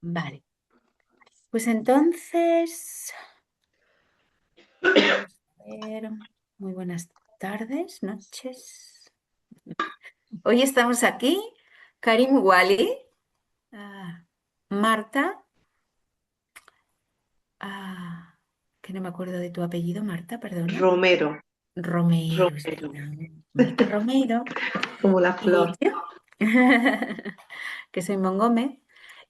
Vale, pues entonces, vamos a ver. Muy buenas tardes, noches. Hoy estamos aquí, Karim Wali, ah, Marta, que no me acuerdo de tu apellido, Marta, perdona. Romero, Romero, es Romero, verdad. Marta Romero. como la Y flor. yo, que soy Mongome,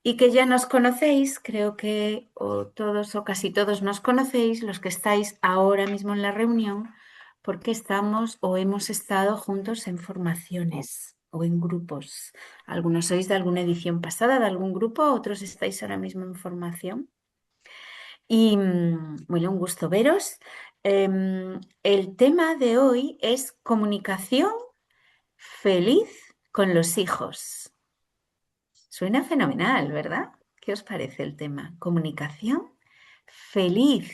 y que ya nos conocéis, creo que o todos o casi todos nos conocéis, los que estáis ahora mismo en la reunión, porque estamos o hemos estado juntos en formaciones o en grupos. Algunos sois de alguna edición pasada, de algún grupo, otros estáis ahora mismo en formación. Y bueno, un gusto veros. El tema de hoy es comunicación feliz con los hijos. Suena fenomenal, ¿verdad? ¿Qué os parece el tema? Comunicación feliz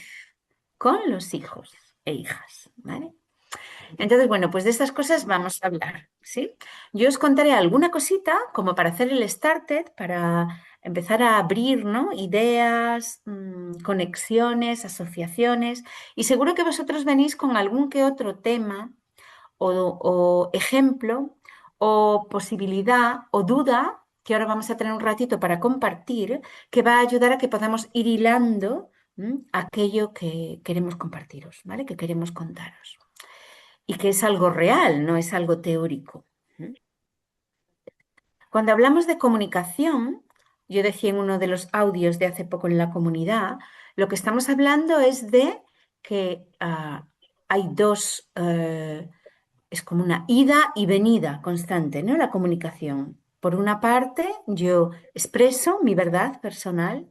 con los hijos e hijas, ¿vale? Entonces, bueno, pues de estas cosas vamos a hablar, ¿sí? Yo os contaré alguna cosita como para hacer el started, para empezar a abrir, ¿no? Ideas, conexiones, asociaciones, y seguro que vosotros venís con algún que otro tema o ejemplo o posibilidad o duda que ahora vamos a tener un ratito para compartir, que va a ayudar a que podamos ir hilando aquello que queremos compartiros, ¿vale? Que queremos contaros. Y que es algo real, no es algo teórico. Cuando hablamos de comunicación, yo decía en uno de los audios de hace poco en la comunidad, lo que estamos hablando es de que hay dos es como una ida y venida constante, ¿no? La comunicación. Por una parte, yo expreso mi verdad personal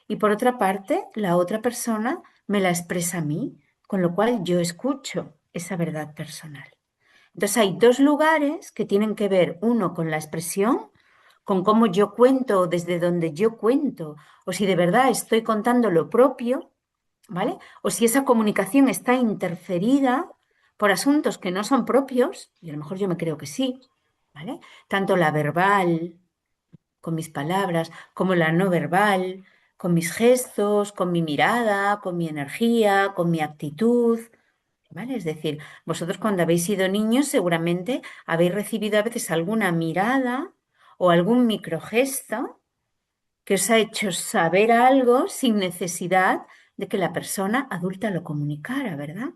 y por otra parte, la otra persona me la expresa a mí, con lo cual yo escucho esa verdad personal. Entonces hay dos lugares que tienen que ver, uno con la expresión, con cómo yo cuento, desde donde yo cuento, o si de verdad estoy contando lo propio, ¿vale? O si esa comunicación está interferida por asuntos que no son propios, y a lo mejor yo me creo que sí, ¿vale? Tanto la verbal, con mis palabras, como la no verbal, con mis gestos, con mi mirada, con mi energía, con mi actitud, ¿vale? Es decir, vosotros cuando habéis sido niños seguramente habéis recibido a veces alguna mirada o algún microgesto que os ha hecho saber algo sin necesidad de que la persona adulta lo comunicara, ¿verdad?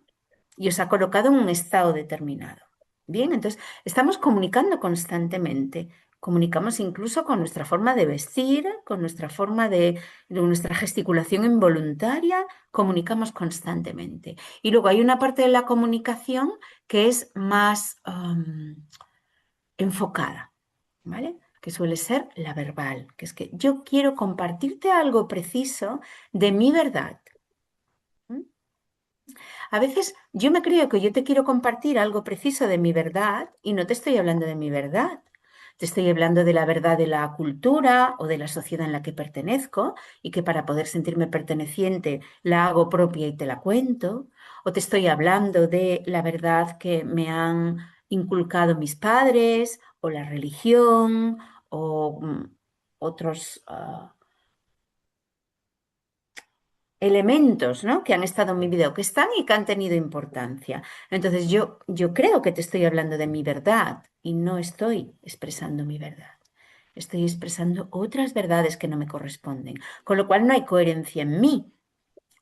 Y os ha colocado en un estado determinado. Bien, entonces estamos comunicando constantemente. Comunicamos incluso con nuestra forma de vestir, con nuestra forma de nuestra gesticulación involuntaria, comunicamos constantemente. Y luego hay una parte de la comunicación que es más enfocada, ¿vale? Que suele ser la verbal, que es que yo quiero compartirte algo preciso de mi verdad. ¿M? A veces yo me creo que yo te quiero compartir algo preciso de mi verdad y no te estoy hablando de mi verdad. Te estoy hablando de la verdad de la cultura o de la sociedad en la que pertenezco y que para poder sentirme perteneciente la hago propia y te la cuento. O te estoy hablando de la verdad que me han inculcado mis padres o la religión o otros elementos, ¿no? Que han estado en mi vida o que están y que han tenido importancia. Entonces yo creo que te estoy hablando de mi verdad y no estoy expresando mi verdad. Estoy expresando otras verdades que no me corresponden, con lo cual no hay coherencia en mí.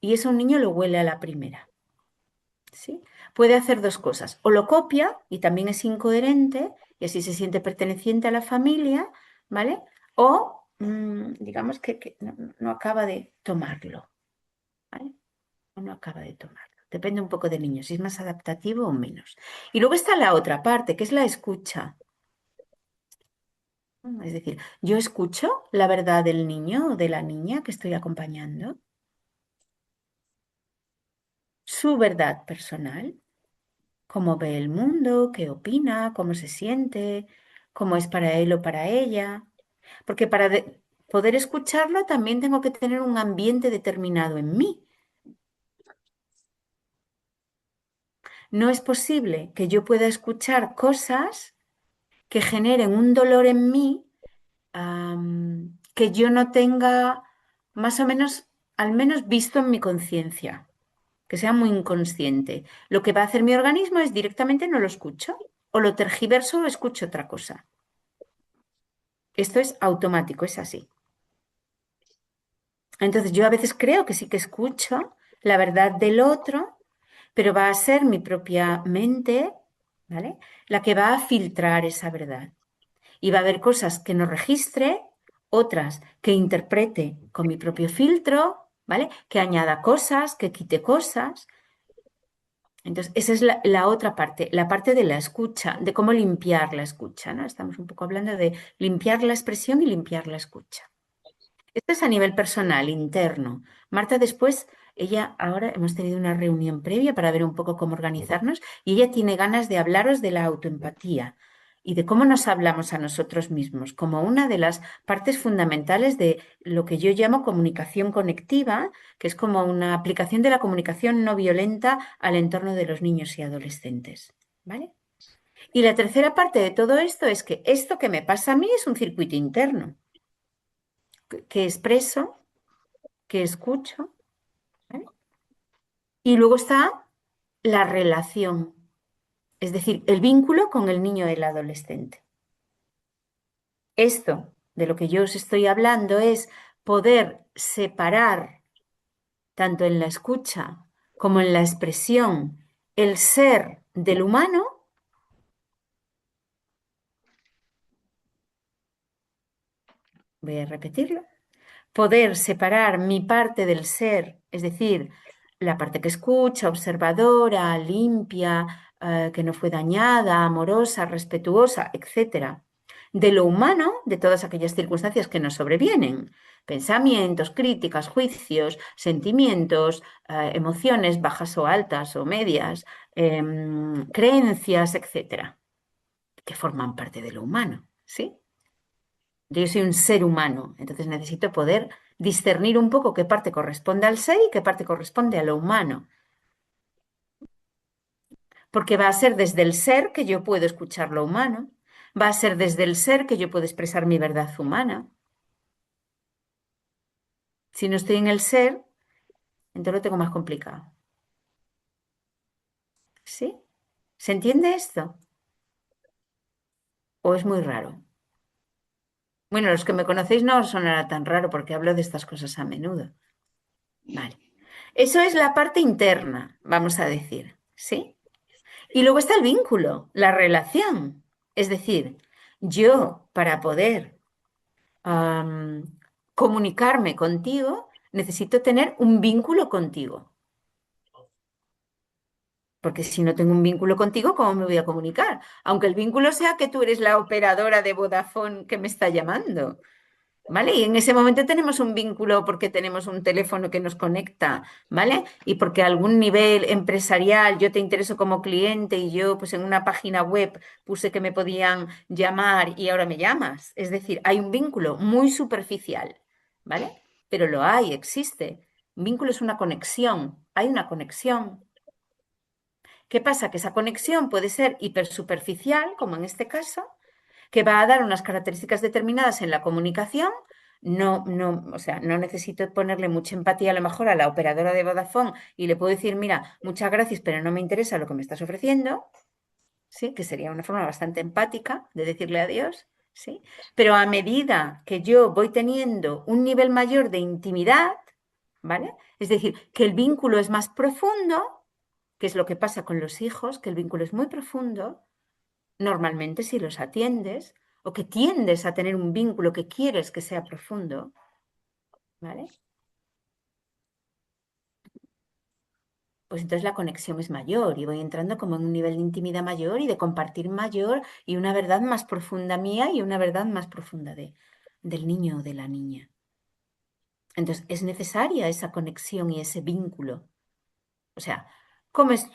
Y eso un niño lo huele a la primera, ¿sí? Puede hacer dos cosas, o lo copia y también es incoherente y así se siente perteneciente a la familia, ¿vale? O digamos que no acaba de tomarlo, ¿vale? O no acaba de tomarlo. Depende un poco del niño, si es más adaptativo o menos. Y luego está la otra parte, que es la escucha. Es decir, yo escucho la verdad del niño o de la niña que estoy acompañando, su verdad personal, cómo ve el mundo, qué opina, cómo se siente, cómo es para él o para ella. Porque para poder escucharlo también tengo que tener un ambiente determinado en mí. No es posible que yo pueda escuchar cosas que generen un dolor en mí que yo no tenga más o menos, al menos visto en mi conciencia, que sea muy inconsciente. Lo que va a hacer mi organismo es directamente no lo escucho o lo tergiverso o escucho otra cosa. Esto es automático, es así. Entonces yo a veces creo que sí que escucho la verdad del otro, pero va a ser mi propia mente, ¿vale? La que va a filtrar esa verdad. Y va a haber cosas que no registre, otras que interprete con mi propio filtro, ¿vale? Que añada cosas, que quite cosas. Entonces, esa es la otra parte, la parte de la escucha, de cómo limpiar la escucha, ¿no? Estamos un poco hablando de limpiar la expresión y limpiar la escucha. Esto es a nivel personal, interno. Marta, después, ella, ahora hemos tenido una reunión previa para ver un poco cómo organizarnos y ella tiene ganas de hablaros de la autoempatía y de cómo nos hablamos a nosotros mismos como una de las partes fundamentales de lo que yo llamo comunicación conectiva, que es como una aplicación de la comunicación no violenta al entorno de los niños y adolescentes. ¿Vale? Y la tercera parte de todo esto es que esto que me pasa a mí es un circuito interno, que expreso, que escucho, ¿vale? Y luego está la relación, es decir, el vínculo con el niño y el adolescente. Esto de lo que yo os estoy hablando es poder separar, tanto en la escucha como en la expresión, el ser del humano, voy a repetirlo, poder separar mi parte del ser, es decir, la parte que escucha, observadora, limpia, que no fue dañada, amorosa, respetuosa, etcétera, de lo humano, de todas aquellas circunstancias que nos sobrevienen, pensamientos, críticas, juicios, sentimientos, emociones bajas o altas o medias, creencias, etcétera, que forman parte de lo humano, ¿sí? Yo soy un ser humano, entonces necesito poder discernir un poco qué parte corresponde al ser y qué parte corresponde a lo humano, porque va a ser desde el ser que yo puedo escuchar lo humano, va a ser desde el ser que yo puedo expresar mi verdad humana. Si no estoy en el ser, entonces lo tengo más complicado. ¿Sí? ¿Se entiende esto? ¿O es muy raro? Bueno, los que me conocéis no os sonará tan raro porque hablo de estas cosas a menudo. Vale. Eso es la parte interna, vamos a decir. ¿Sí? Y luego está el vínculo, la relación. Es decir, yo para poder am, comunicarme contigo necesito tener un vínculo contigo. Porque si no tengo un vínculo contigo, ¿cómo me voy a comunicar? Aunque el vínculo sea que tú eres la operadora de Vodafone que me está llamando. ¿Vale? Y en ese momento tenemos un vínculo porque tenemos un teléfono que nos conecta, ¿vale? Y porque a algún nivel empresarial yo te intereso como cliente y yo pues en una página web puse que me podían llamar y ahora me llamas. Es decir, hay un vínculo muy superficial, ¿vale? Pero lo hay, existe. Un vínculo es una conexión, hay una conexión. ¿Qué pasa? Que esa conexión puede ser hipersuperficial, como en este caso, que va a dar unas características determinadas en la comunicación. No, no, o sea, no necesito ponerle mucha empatía a lo mejor a la operadora de Vodafone y le puedo decir, mira, muchas gracias, pero no me interesa lo que me estás ofreciendo, ¿sí? Que sería una forma bastante empática de decirle adiós, ¿sí? Pero a medida que yo voy teniendo un nivel mayor de intimidad, ¿vale? Es decir, que el vínculo es más profundo, que es lo que pasa con los hijos, que el vínculo es muy profundo, normalmente si los atiendes o que tiendes a tener un vínculo que quieres que sea profundo, ¿vale? Pues entonces la conexión es mayor y voy entrando como en un nivel de intimidad mayor y de compartir mayor y una verdad más profunda mía y una verdad más profunda del niño o de la niña. Entonces es necesaria esa conexión y ese vínculo. O sea, ¿cómo es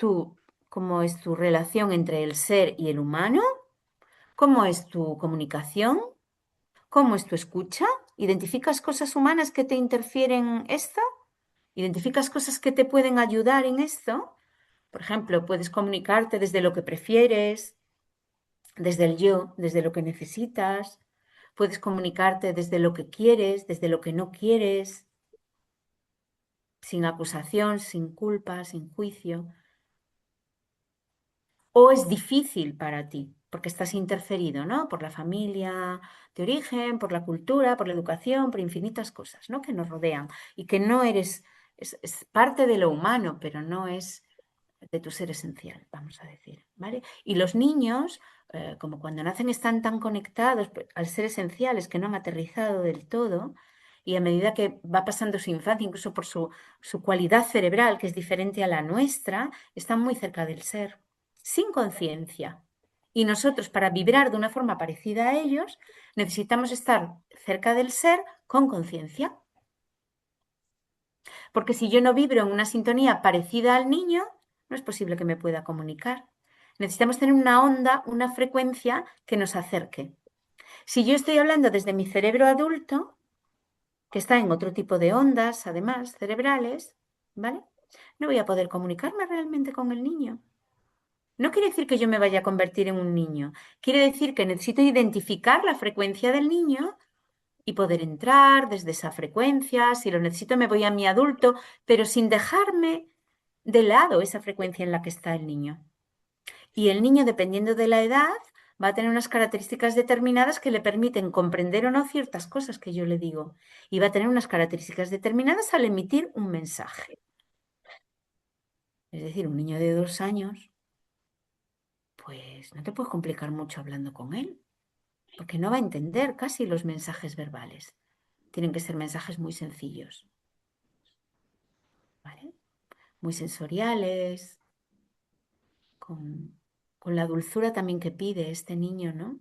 cómo es tu relación entre el ser y el humano? ¿Cómo es tu comunicación? ¿Cómo es tu escucha? ¿Identificas cosas humanas que te interfieren en esto? ¿Identificas cosas que te pueden ayudar en esto? Por ejemplo, puedes comunicarte desde lo que prefieres, desde el yo, desde lo que necesitas, puedes comunicarte desde lo que quieres, desde lo que no quieres, sin acusación, sin culpa, sin juicio. O es difícil para ti, porque estás interferido, ¿no? Por la familia de origen, por la cultura, por la educación, por infinitas cosas, ¿no? Que nos rodean y que no eres, es parte de lo humano, pero no es de tu ser esencial, vamos a decir, ¿vale? Y los niños, como cuando nacen están tan conectados al ser esenciales que no han aterrizado del todo, y a medida que va pasando su infancia, incluso por su cualidad cerebral, que es diferente a la nuestra, están muy cerca del ser, sin conciencia. Y nosotros, para vibrar de una forma parecida a ellos, necesitamos estar cerca del ser con conciencia. Porque si yo no vibro en una sintonía parecida al niño, no es posible que me pueda comunicar. Necesitamos tener una onda, una frecuencia que nos acerque. Si yo estoy hablando desde mi cerebro adulto, que está en otro tipo de ondas, además, cerebrales, ¿vale? No voy a poder comunicarme realmente con el niño. No quiere decir que yo me vaya a convertir en un niño. Quiere decir que necesito identificar la frecuencia del niño y poder entrar desde esa frecuencia. Si lo necesito, me voy a mi adulto, pero sin dejarme de lado esa frecuencia en la que está el niño. Y el niño, dependiendo de la edad, va a tener unas características determinadas que le permiten comprender o no ciertas cosas que yo le digo. Y va a tener unas características determinadas al emitir un mensaje. Es decir, un niño de 2 años, pues no te puedes complicar mucho hablando con él, porque no va a entender casi los mensajes verbales. Tienen que ser mensajes muy sencillos, ¿vale? Muy sensoriales, con, con la dulzura también que pide este niño, ¿no?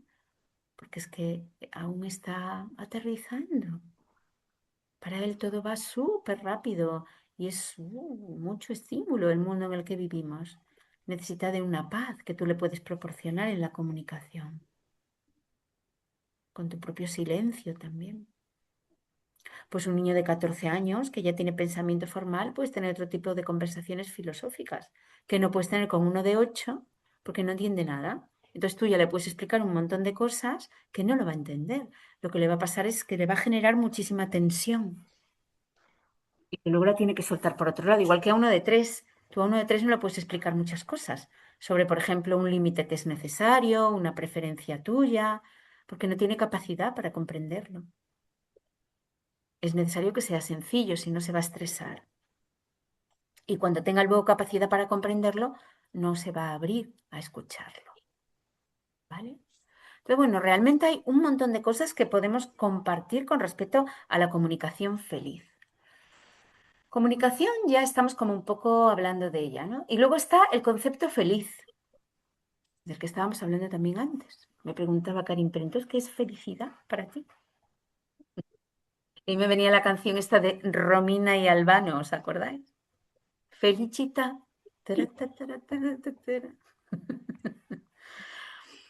Porque es que aún está aterrizando. Para él todo va súper rápido y es mucho estímulo el mundo en el que vivimos. Necesita de una paz que tú le puedes proporcionar en la comunicación, con tu propio silencio también. Pues un niño de 14 años que ya tiene pensamiento formal, puedes tener otro tipo de conversaciones filosóficas que no puedes tener con uno de 8 porque no entiende nada. Entonces tú ya le puedes explicar un montón de cosas que no lo va a entender. Lo que le va a pasar es que le va a generar muchísima tensión y que luego la tiene que soltar por otro lado, igual que a uno de 3. Tú a uno de 3 no le puedes explicar muchas cosas sobre, por ejemplo, un límite que es necesario, una preferencia tuya, porque no tiene capacidad para comprenderlo. Es necesario que sea sencillo, si no se va a estresar. Y cuando tenga luego capacidad para comprenderlo, no se va a abrir a escucharlo. ¿Vale? Entonces, bueno, realmente hay un montón de cosas que podemos compartir con respecto a la comunicación feliz. Comunicación ya estamos como un poco hablando de ella, ¿no? Y luego está el concepto feliz, del que estábamos hablando también antes. Me preguntaba Karim, pero entonces, ¿qué es felicidad para ti? Y me venía la canción esta de Romina y Albano, ¿os acordáis? Felicita. Tara, tara, tara, tara, tara.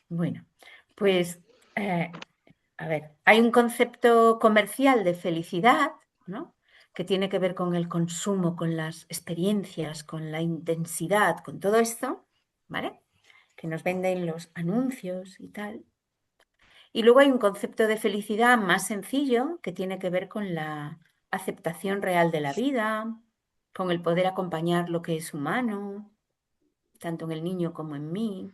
Bueno, pues, a ver, hay un concepto comercial de felicidad, ¿no? Que tiene que ver con el consumo, con las experiencias, con la intensidad, con todo esto, ¿vale? Que nos venden los anuncios y tal. Y luego hay un concepto de felicidad más sencillo que tiene que ver con la aceptación real de la vida, con el poder acompañar lo que es humano, tanto en el niño como en mí,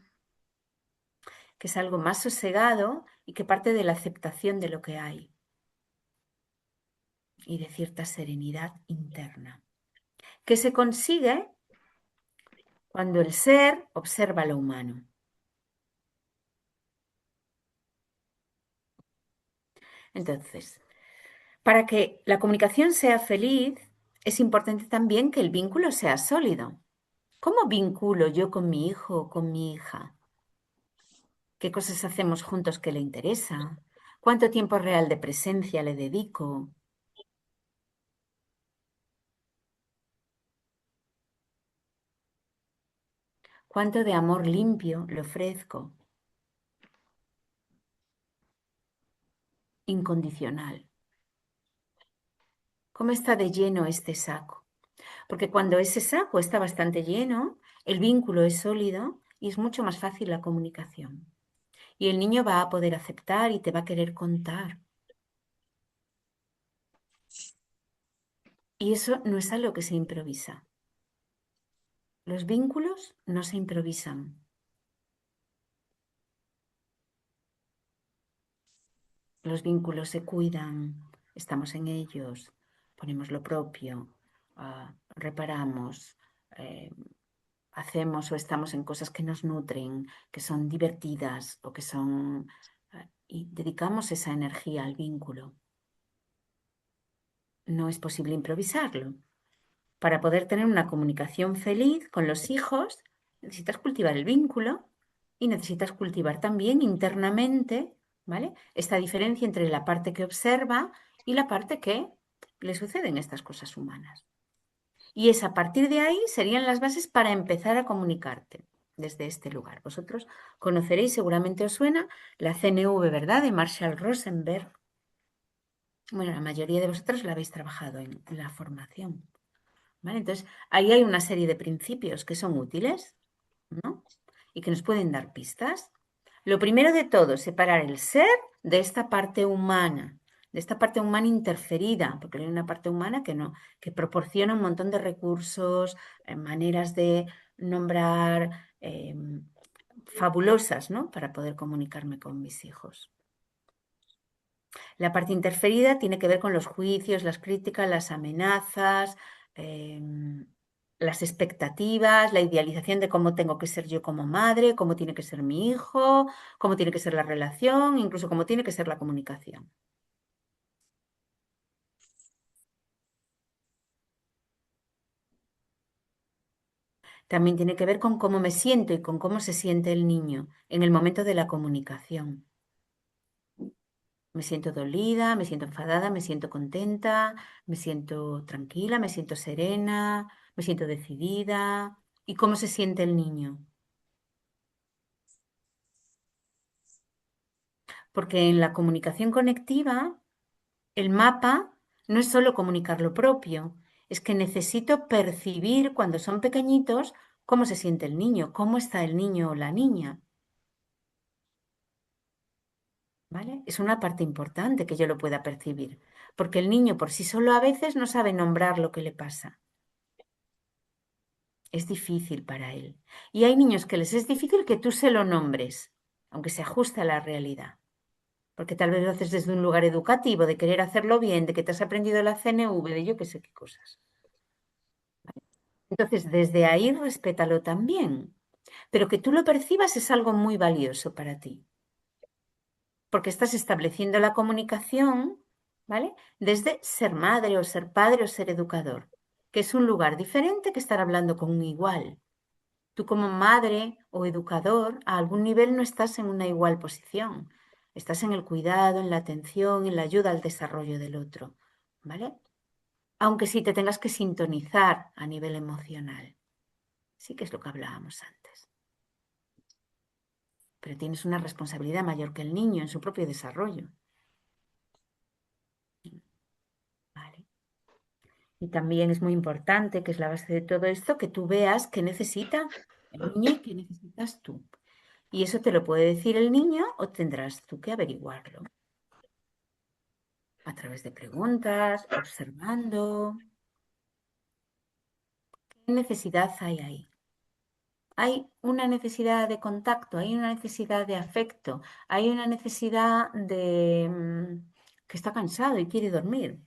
que es algo más sosegado y que parte de la aceptación de lo que hay y de cierta serenidad interna, que se consigue cuando el ser observa lo humano. Entonces, para que la comunicación sea feliz, es importante también que el vínculo sea sólido. ¿Cómo vinculo yo con mi hijo o con mi hija? ¿Qué cosas hacemos juntos que le interesa? ¿Cuánto tiempo real de presencia le dedico? ¿Cuánto de amor limpio le ofrezco? Incondicional. ¿Cómo está de lleno este saco? Porque cuando ese saco está bastante lleno, el vínculo es sólido y es mucho más fácil la comunicación. Y el niño va a poder aceptar y te va a querer contar. Y eso no es algo que se improvisa. Los vínculos no se improvisan. Los vínculos se cuidan, estamos en ellos, ponemos lo propio, reparamos, eh, hacemos o estamos en cosas que nos nutren, que son divertidas o que son... y dedicamos esa energía al vínculo. No es posible improvisarlo. Para poder tener una comunicación feliz con los hijos, necesitas cultivar el vínculo y necesitas cultivar también internamente, ¿vale? Esta diferencia entre la parte que observa y la parte que le suceden estas cosas humanas. Y es a partir de ahí serían las bases para empezar a comunicarte desde este lugar. Vosotros conoceréis, seguramente os suena, la CNV, ¿verdad? De Marshall Rosenberg. Bueno, la mayoría de vosotros la habéis trabajado en la formación. ¿Vale? Entonces, ahí hay una serie de principios que son útiles, ¿no? Y que nos pueden dar pistas. Lo primero de todo, separar el ser de esta parte humana, de esta parte humana interferida, porque hay una parte humana que no, que proporciona un montón de recursos, maneras de nombrar fabulosas, ¿no? Para poder comunicarme con mis hijos. La parte interferida tiene que ver con los juicios, las críticas, las amenazas, las expectativas, la idealización de cómo tengo que ser yo como madre, cómo tiene que ser mi hijo, cómo tiene que ser la relación, incluso cómo tiene que ser la comunicación. También tiene que ver con cómo me siento y con cómo se siente el niño en el momento de la comunicación. Me siento dolida, me siento enfadada, me siento contenta, me siento tranquila, me siento serena, me siento decidida. ¿Y cómo se siente el niño? Porque en la comunicación conectiva, el mapa no es solo comunicar lo propio, es que necesito percibir cuando son pequeñitos cómo se siente el niño, cómo está el niño o la niña. ¿Vale? Es una parte importante que yo lo pueda percibir, porque el niño por sí solo a veces no sabe nombrar lo que le pasa. Es difícil para él. Y hay niños que les es difícil que tú se lo nombres, aunque se ajuste a la realidad. Porque tal vez lo haces desde un lugar educativo, de querer hacerlo bien, de que te has aprendido la CNV, de yo qué sé qué cosas. Entonces, desde ahí respétalo también. Pero que tú lo percibas es algo muy valioso para ti, porque estás estableciendo la comunicación, ¿vale? Desde ser madre o ser padre o ser educador, que es un lugar diferente que estar hablando con un igual. Tú como madre o educador, a algún nivel no estás en una igual posición. Estás en el cuidado, en la atención, en la ayuda al desarrollo del otro, ¿vale? Aunque sí te tengas que sintonizar a nivel emocional. Sí que es lo que hablábamos antes. Pero tienes una responsabilidad mayor que el niño en su propio desarrollo, ¿vale? Y también es muy importante, que es la base de todo esto, que tú veas qué necesita el niño y qué necesitas tú. Y eso te lo puede decir el niño o tendrás tú que averiguarlo a través de preguntas, observando. ¿Qué necesidad hay ahí? Hay una necesidad de contacto, hay una necesidad de afecto, hay una necesidad de que está cansado y quiere dormir.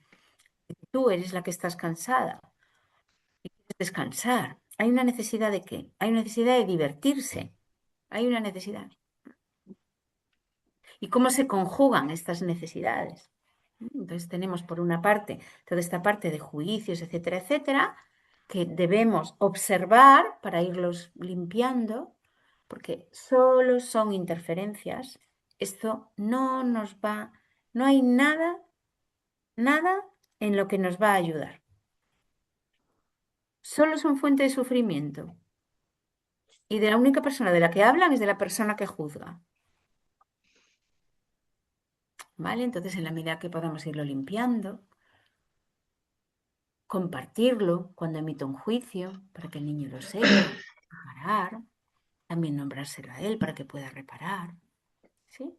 Tú eres la que estás cansada y quieres descansar. ¿Hay una necesidad de qué? Hay una necesidad de divertirse. Hay una necesidad. ¿Y cómo se conjugan estas necesidades? Entonces tenemos por una parte toda esta parte de juicios, etcétera, etcétera, que debemos observar para irlos limpiando, porque solo son interferencias. Esto no nos va, no hay nada, nada en lo que nos va a ayudar. Solo son fuente de sufrimiento. Y de la única persona de la que hablan es de la persona que juzga. ¿Vale? Entonces, en la medida que podamos irlo limpiando, compartirlo cuando emito un juicio para que el niño lo sepa, parar, también nombrárselo a él para que pueda reparar. ¿sí?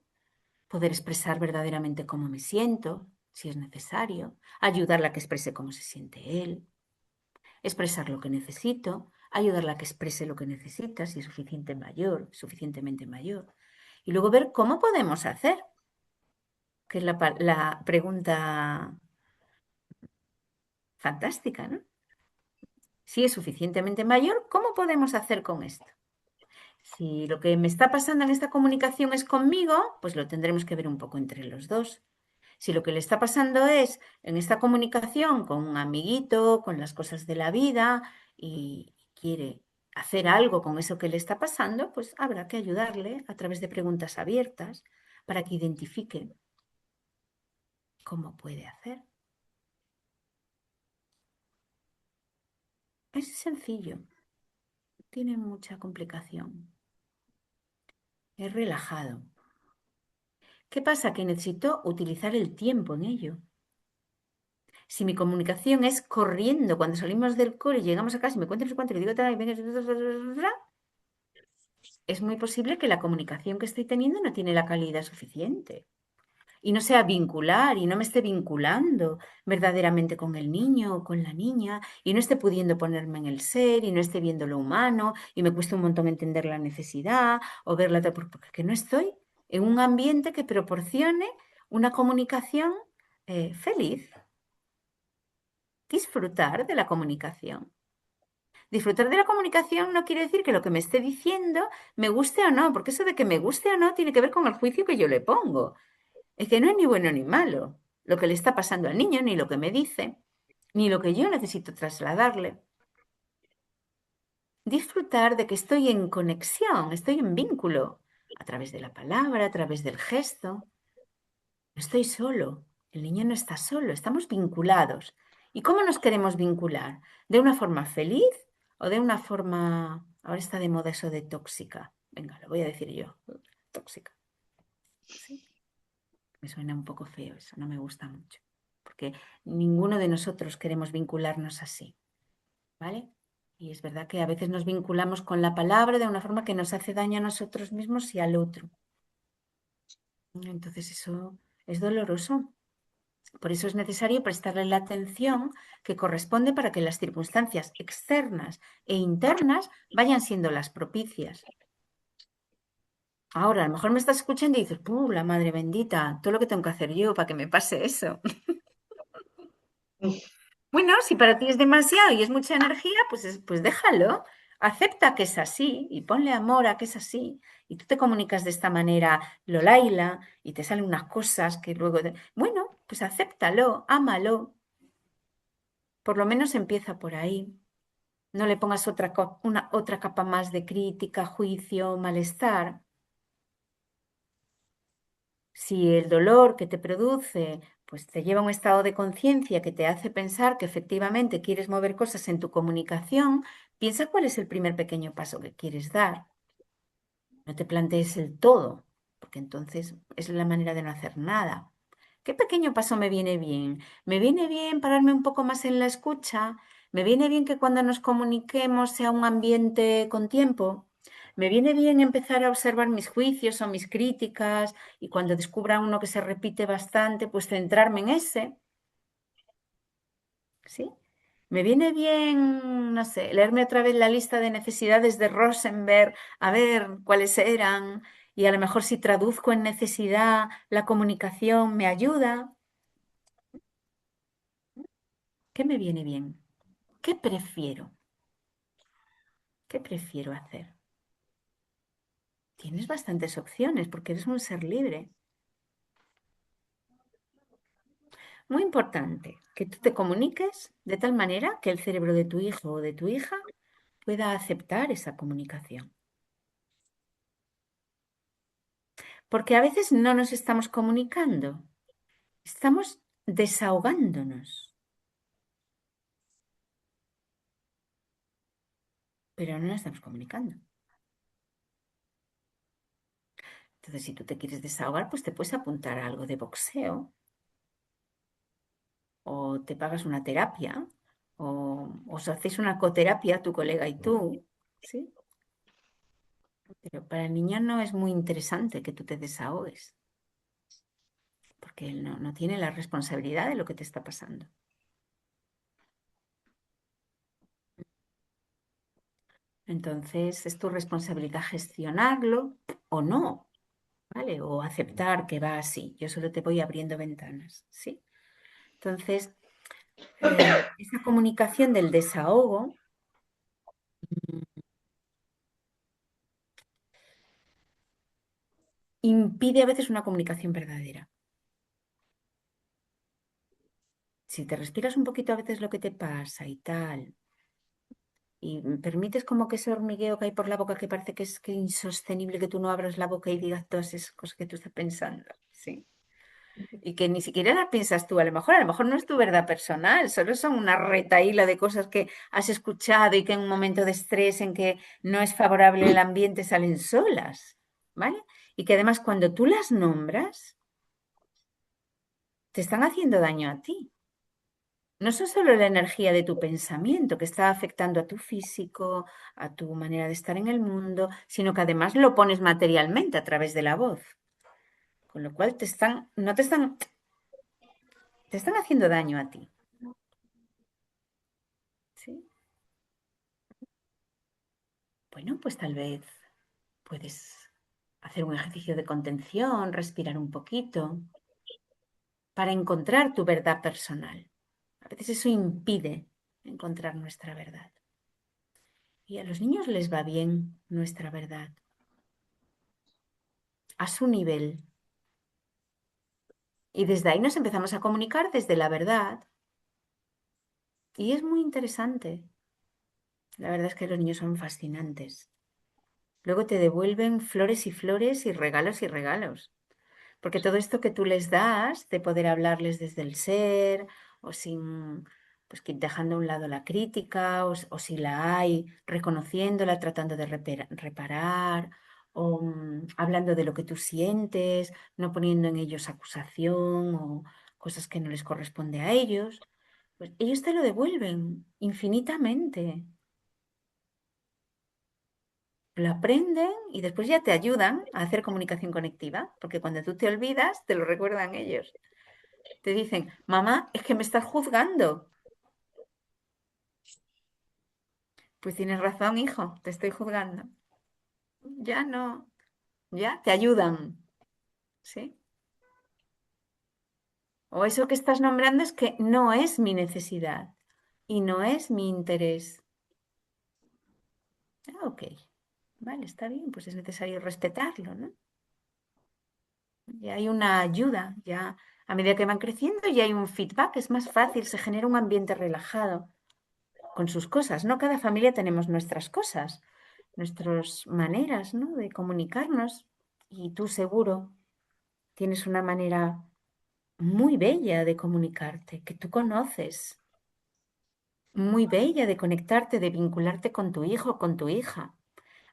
Poder expresar verdaderamente cómo me siento, si es necesario, ayudarla a que exprese cómo se siente él, expresar lo que necesito, ayudarla a que exprese lo que necesita, si es suficientemente mayor, y luego ver cómo podemos hacer, que es la pregunta fantástica, ¿no? Si es suficientemente mayor, ¿cómo podemos hacer con esto? Si lo que me está pasando en esta comunicación es conmigo, pues lo tendremos que ver un poco entre los dos. Si lo que le está pasando es en esta comunicación con un amiguito, con las cosas de la vida y quiere hacer algo con eso que le está pasando, pues habrá que ayudarle a través de preguntas abiertas para que identifique cómo puede hacer. Es sencillo, no tiene mucha complicación. Es relajado. ¿Qué pasa? Que necesito utilizar el tiempo en ello. Si mi comunicación es corriendo cuando salimos del cole y llegamos a casa y me cuento no sé cuánto, y le digo tal, y venga, es muy posible que la comunicación que estoy teniendo no tiene la calidad suficiente y no sea vincular y no me esté vinculando verdaderamente con el niño o con la niña y no esté pudiendo ponerme en el ser y no esté viendo lo humano y me cuesta un montón entender la necesidad o verla porque no estoy en un ambiente que proporcione una comunicación feliz, disfrutar de la comunicación. Disfrutar de la comunicación no quiere decir que lo que me esté diciendo me guste o no, porque eso de que me guste o no tiene que ver con el juicio que yo le pongo. Es que no es ni bueno ni malo lo que le está pasando al niño, ni lo que me dice, ni lo que yo necesito trasladarle. Disfrutar de que estoy en conexión, estoy en vínculo, a través de la palabra, a través del gesto. No estoy solo, el niño no está solo, estamos vinculados. ¿Y cómo nos queremos vincular? ¿De una forma feliz o de una forma, ahora está de moda eso de tóxica? Venga, lo voy a decir yo, tóxica. ¿Sí? Me suena un poco feo eso, no me gusta mucho, porque ninguno de nosotros queremos vincularnos así, ¿vale? Y es verdad que a veces nos vinculamos con la palabra de una forma que nos hace daño a nosotros mismos y al otro. Entonces eso es doloroso. Por eso es necesario prestarle la atención que corresponde para que las circunstancias externas e internas vayan siendo las propicias. Ahora, a lo mejor me estás escuchando y dices, ¡puh, la madre bendita! Todo lo que tengo que hacer yo para que me pase eso. Bueno, si para ti es demasiado y es mucha energía, pues, pues déjalo. Acepta que es así y ponle amor a que es así. Y tú te comunicas de esta manera, Lolaila, y te salen unas cosas que luego... Bueno, pues acéptalo, ámalo. Por lo menos empieza por ahí. No le pongas otra capa más de crítica, juicio, malestar. Si el dolor que te produce pues te lleva a un estado de conciencia que te hace pensar que efectivamente quieres mover cosas en tu comunicación, piensa cuál es el primer pequeño paso que quieres dar. No te plantees el todo, porque entonces es la manera de no hacer nada. ¿Qué pequeño paso me viene bien? ¿Me viene bien pararme un poco más en la escucha? ¿Me viene bien que cuando nos comuniquemos sea un ambiente con tiempo? ¿Me viene bien empezar a observar mis juicios o mis críticas y cuando descubra uno que se repite bastante, pues centrarme en ese? ¿Sí? Me viene bien, no sé, leerme otra vez la lista de necesidades de Rosenberg, a ver cuáles eran, y a lo mejor si traduzco en necesidad la comunicación me ayuda. ¿Qué me viene bien? ¿Qué prefiero? ¿Qué prefiero hacer? Tienes bastantes opciones porque eres un ser libre. Muy importante que tú te comuniques de tal manera que el cerebro de tu hijo o de tu hija pueda aceptar esa comunicación. Porque a veces no nos estamos comunicando, estamos desahogándonos, pero no nos estamos comunicando. Entonces, si tú te quieres desahogar, pues te puedes apuntar a algo de boxeo o te pagas una terapia o os hacéis una coterapia, tu colega y tú, ¿sí? Pero para el niño no es muy interesante que tú te desahogues, porque él no tiene la responsabilidad de lo que te está pasando. Entonces es tu responsabilidad gestionarlo o no, ¿vale? O aceptar que va así. Yo solo te voy abriendo ventanas, ¿sí? Entonces, esa comunicación del desahogo mm, impide a veces una comunicación verdadera. Si te respiras un poquito a veces lo que te pasa y tal, y permites como que ese hormigueo que hay por la boca que parece que insostenible que tú no abras la boca y digas todas esas cosas que tú estás pensando, ¿sí? Y que ni siquiera las piensas tú, a lo mejor no es tu verdad personal, solo son una retaíla de cosas que has escuchado y que en un momento de estrés en que no es favorable el ambiente salen solas, ¿vale? Y que además cuando tú las nombras, te están haciendo daño a ti. No son solo la energía de tu pensamiento que está afectando a tu físico, a tu manera de estar en el mundo, sino que además lo pones materialmente a través de la voz. Con lo cual no te están haciendo daño a ti. ¿Sí? Bueno, pues tal vez puedes hacer un ejercicio de contención, respirar un poquito, para encontrar tu verdad personal. A veces eso impide encontrar nuestra verdad. Y a los niños les va bien nuestra verdad, a su nivel. Y desde ahí nos empezamos a comunicar desde la verdad. Y es muy interesante. La verdad es que los niños son fascinantes. Luego te devuelven flores y flores y regalos y regalos. Porque todo esto que tú les das, de poder hablarles desde el ser, o sin, pues dejando a un lado la crítica, o si la hay, reconociéndola, tratando de reparar, o hablando de lo que tú sientes, no poniendo en ellos acusación o cosas que no les corresponde a ellos, pues ellos te lo devuelven infinitamente. Lo aprenden y después ya te ayudan a hacer comunicación conectiva, porque cuando tú te olvidas, te lo recuerdan ellos. Te dicen, mamá, es que me estás juzgando. Pues tienes razón, hijo, te estoy juzgando. Ya no, ya te ayudan, ¿sí? O eso que estás nombrando es que no es mi necesidad y no es mi interés. Ah, ok, vale, está bien, pues es necesario respetarlo, ¿no? Ya hay una ayuda, ya a medida que van creciendo ya hay un feedback, es más fácil, se genera un ambiente relajado con sus cosas, ¿no? Cada familia tenemos nuestras cosas, nuestras maneras, ¿no? De comunicarnos y tú seguro tienes una manera muy bella de comunicarte, que tú conoces, muy bella de conectarte, de vincularte con tu hijo, con tu hija,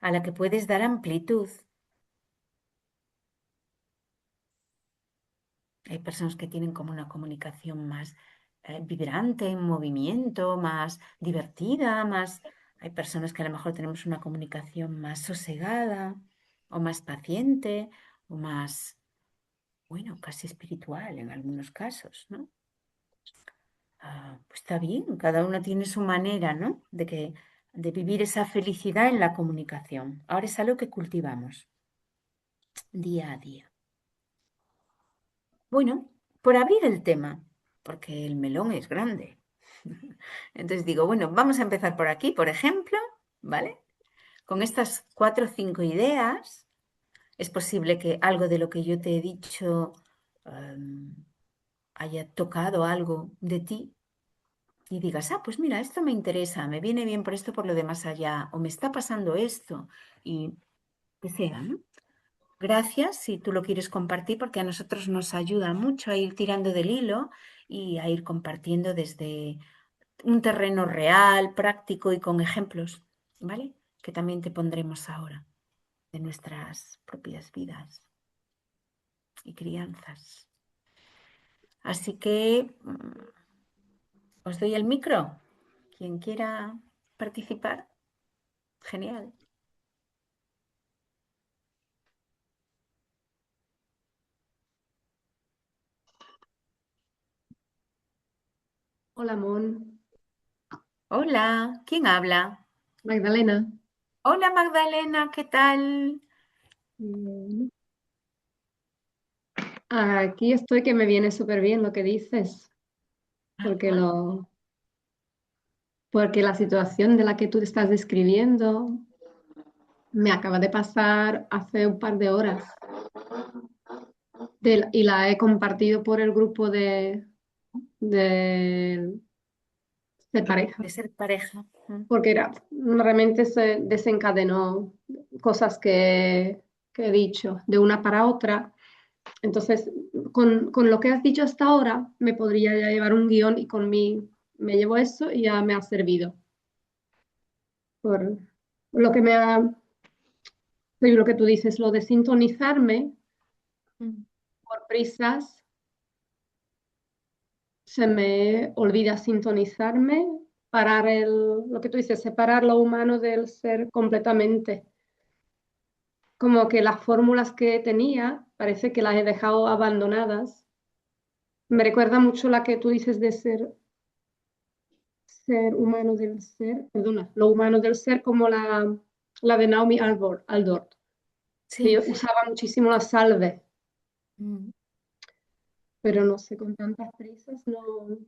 a la que puedes dar amplitud. Hay personas que tienen como una comunicación más vibrante, en movimiento, más divertida, más... Hay personas que a lo mejor tenemos una comunicación más sosegada o más paciente o más, bueno, casi espiritual en algunos casos, ¿no? Pues está bien, cada uno tiene su manera, ¿no? De vivir esa felicidad en la comunicación. Ahora es algo que cultivamos día a día. Bueno, por abrir el tema, porque el melón es grande. Entonces digo, bueno, vamos a empezar por aquí, por ejemplo, ¿vale? Con estas 4 o 5 ideas, es posible que algo de lo que yo te he dicho em, haya tocado algo de ti y digas, ah, pues mira, esto me interesa, me viene bien por esto, por lo de más allá, o me está pasando esto, y que sea, ¿no? Gracias si tú lo quieres compartir, porque a nosotros nos ayuda mucho a ir tirando del hilo y a ir compartiendo desde un terreno real, práctico y con ejemplos, ¿vale? Que también te pondremos ahora de nuestras propias vidas y crianzas. Así que os doy el micro. Quien quiera participar, genial. Hola, Mon. Hola, ¿quién habla? Magdalena. Hola Magdalena, ¿qué tal? Mm, Aquí estoy que me viene súper bien lo que dices, porque, Ajá. porque la situación de la que tú te estás describiendo me acaba de pasar hace un par de horas y la he compartido por el grupo de, de De pareja, ser pareja. porque realmente se desencadenó cosas que he dicho de una para otra. Entonces, con lo que has dicho hasta ahora, me podría ya llevar un guión y me llevo eso y ya me ha servido. Por lo que lo que tú dices, lo de sintonizarme Mm. por prisas, se me olvida sintonizarme, lo que tú dices, separar lo humano del ser completamente. Como que las fórmulas que tenía, parece que las he dejado abandonadas. Me recuerda mucho la que tú dices de ser humano del ser, perdona, lo humano del ser como la de Naomi Aldort, que Sí. yo usaba muchísimo la salve, Mm. pero no sé, con tantas prisas no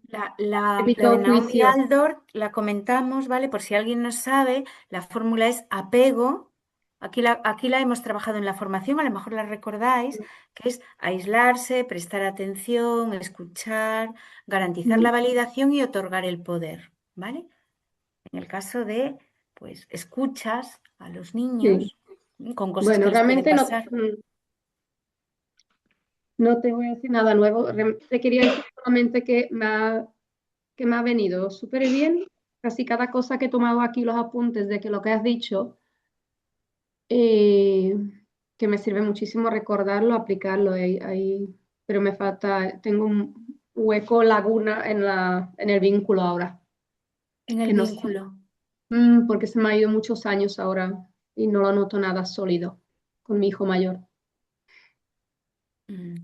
La de evito Naomi juicios. Aldor la comentamos, ¿vale? Por si alguien no sabe, la fórmula es apego. Aquí la hemos trabajado en la formación, a lo mejor la recordáis, que es aislarse, prestar atención, escuchar, garantizar la Mm, validación y otorgar el poder, ¿vale? En el caso de, pues, escuchas a los sí, niños con cosas que bueno, les puede realmente no, pasar. no te voy a decir nada nuevo, te quería decir solamente que me ha venido súper bien casi cada cosa que he tomado aquí, los apuntes de que lo que has dicho. eh, que me sirve muchísimo recordarlo, aplicarlo pero me falta, tengo un hueco, laguna en el vínculo ahora, En el que no sé, vínculo. porque se me ha ido muchos años ahora y no lo noto nada sólido con mi hijo mayor. Mm.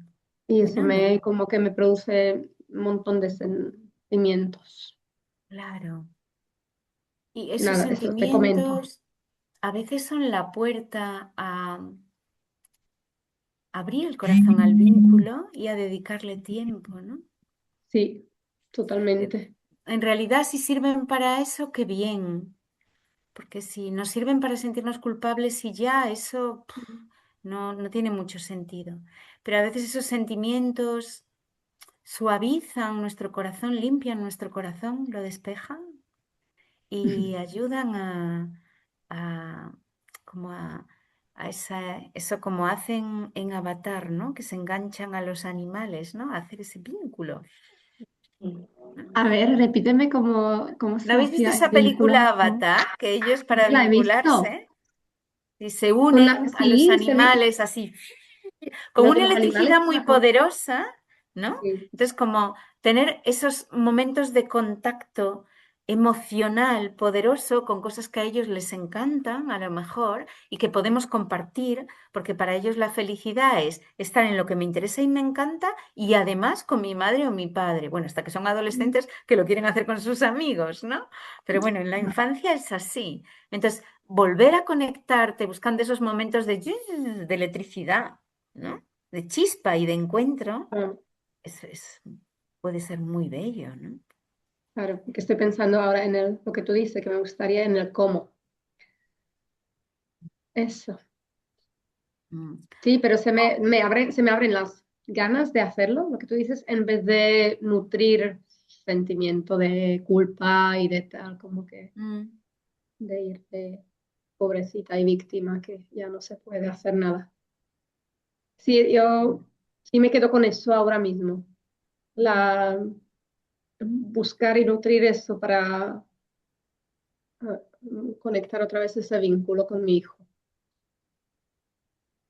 Y eso Bueno, no, como que me produce un montón de sentimientos. claro. Y esos Nada, eso te comento. sentimientos a veces son la puerta a abrir el corazón al vínculo y a dedicarle tiempo, ¿no? Sí, Eh, totalmente. En realidad, si sirven para eso, qué bien, porque si nos sirven para sentirnos culpables y ya, eso no tiene mucho sentido. Pero a veces esos sentimientos suavizan nuestro corazón, limpian nuestro corazón, lo despejan y ayudan a- como a eso como hacen en Avatar, ¿no? Que se enganchan a los animales, ¿no? A hacer ese vínculo, ¿no? A ver, repíteme cómo ¿No se habéis visto hacía el esa vínculo. película Avatar? Que ellos para La he visto. vincularse y se unen a los Sí, animales así con lo de una los animales electricidad sí muy me acuerdo. poderosa, ¿no? Sí. Entonces, como tener esos momentos de contacto emocional poderoso con cosas que a ellos les encantan, a lo mejor, y que podemos compartir, porque para ellos la felicidad es estar en lo que me interesa y me encanta, y además con mi madre o mi padre. Bueno, hasta que son adolescentes que lo quieren hacer con sus amigos, ¿no? Pero bueno, en la infancia es así. Entonces, volver a conectarte buscando esos momentos de electricidad, ¿no? De chispa y de encuentro, Ah, eso puede ser muy bello, ¿no? claro, que estoy pensando ahora en lo que tú dices, que me gustaría en el cómo. Eso. Mm. Sí, pero se me abren las ganas de hacerlo, lo que tú dices, en vez de nutrir sentimiento de culpa y de tal, como que Mm. de ir de pobrecita y víctima, que ya no se puede hacer nada. Sí, yo sí me quedo con eso ahora mismo. La, buscar y nutrir eso para conectar otra vez ese vínculo con mi hijo.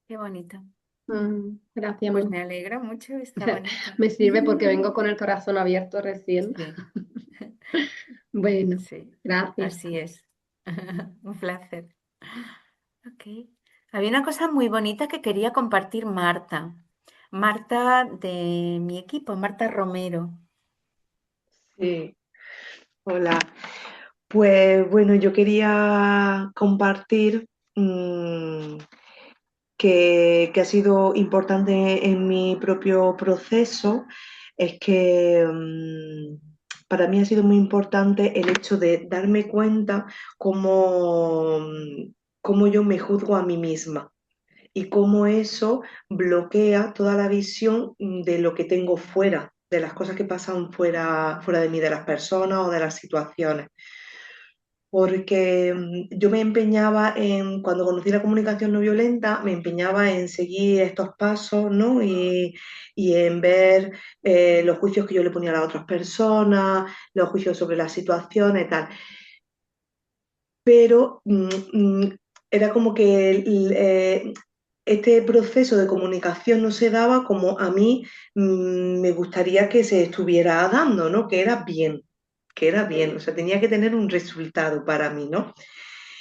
Qué bonito. Gracias, Pues amor. me alegra mucho, está bonito. Me sirve porque vengo con el corazón abierto recién. Sí, Bueno, sí, gracias. así es. Un placer. Ok. Había una cosa muy bonita que quería compartir Marta. Marta de mi equipo, Marta Romero. Sí. Hola, pues bueno, yo quería compartir mm, que ha sido importante en mi propio proceso, es que para mí ha sido muy importante el hecho de darme cuenta cómo, cómo yo me juzgo a mí misma y cómo eso bloquea toda la visión de lo que tengo fuera, de las cosas que pasan fuera de mí, de las personas o de las situaciones. Porque yo me empeñaba en, cuando conocí la comunicación no violenta, me empeñaba en seguir estos pasos, ¿no? Y en ver los juicios que yo le ponía a las otras personas, los juicios sobre las situaciones y tal. Pero era como que este proceso de comunicación no se daba como a mí me gustaría que se estuviera dando, ¿no? Que era bien, o sea, tenía que tener un resultado para mí, ¿no?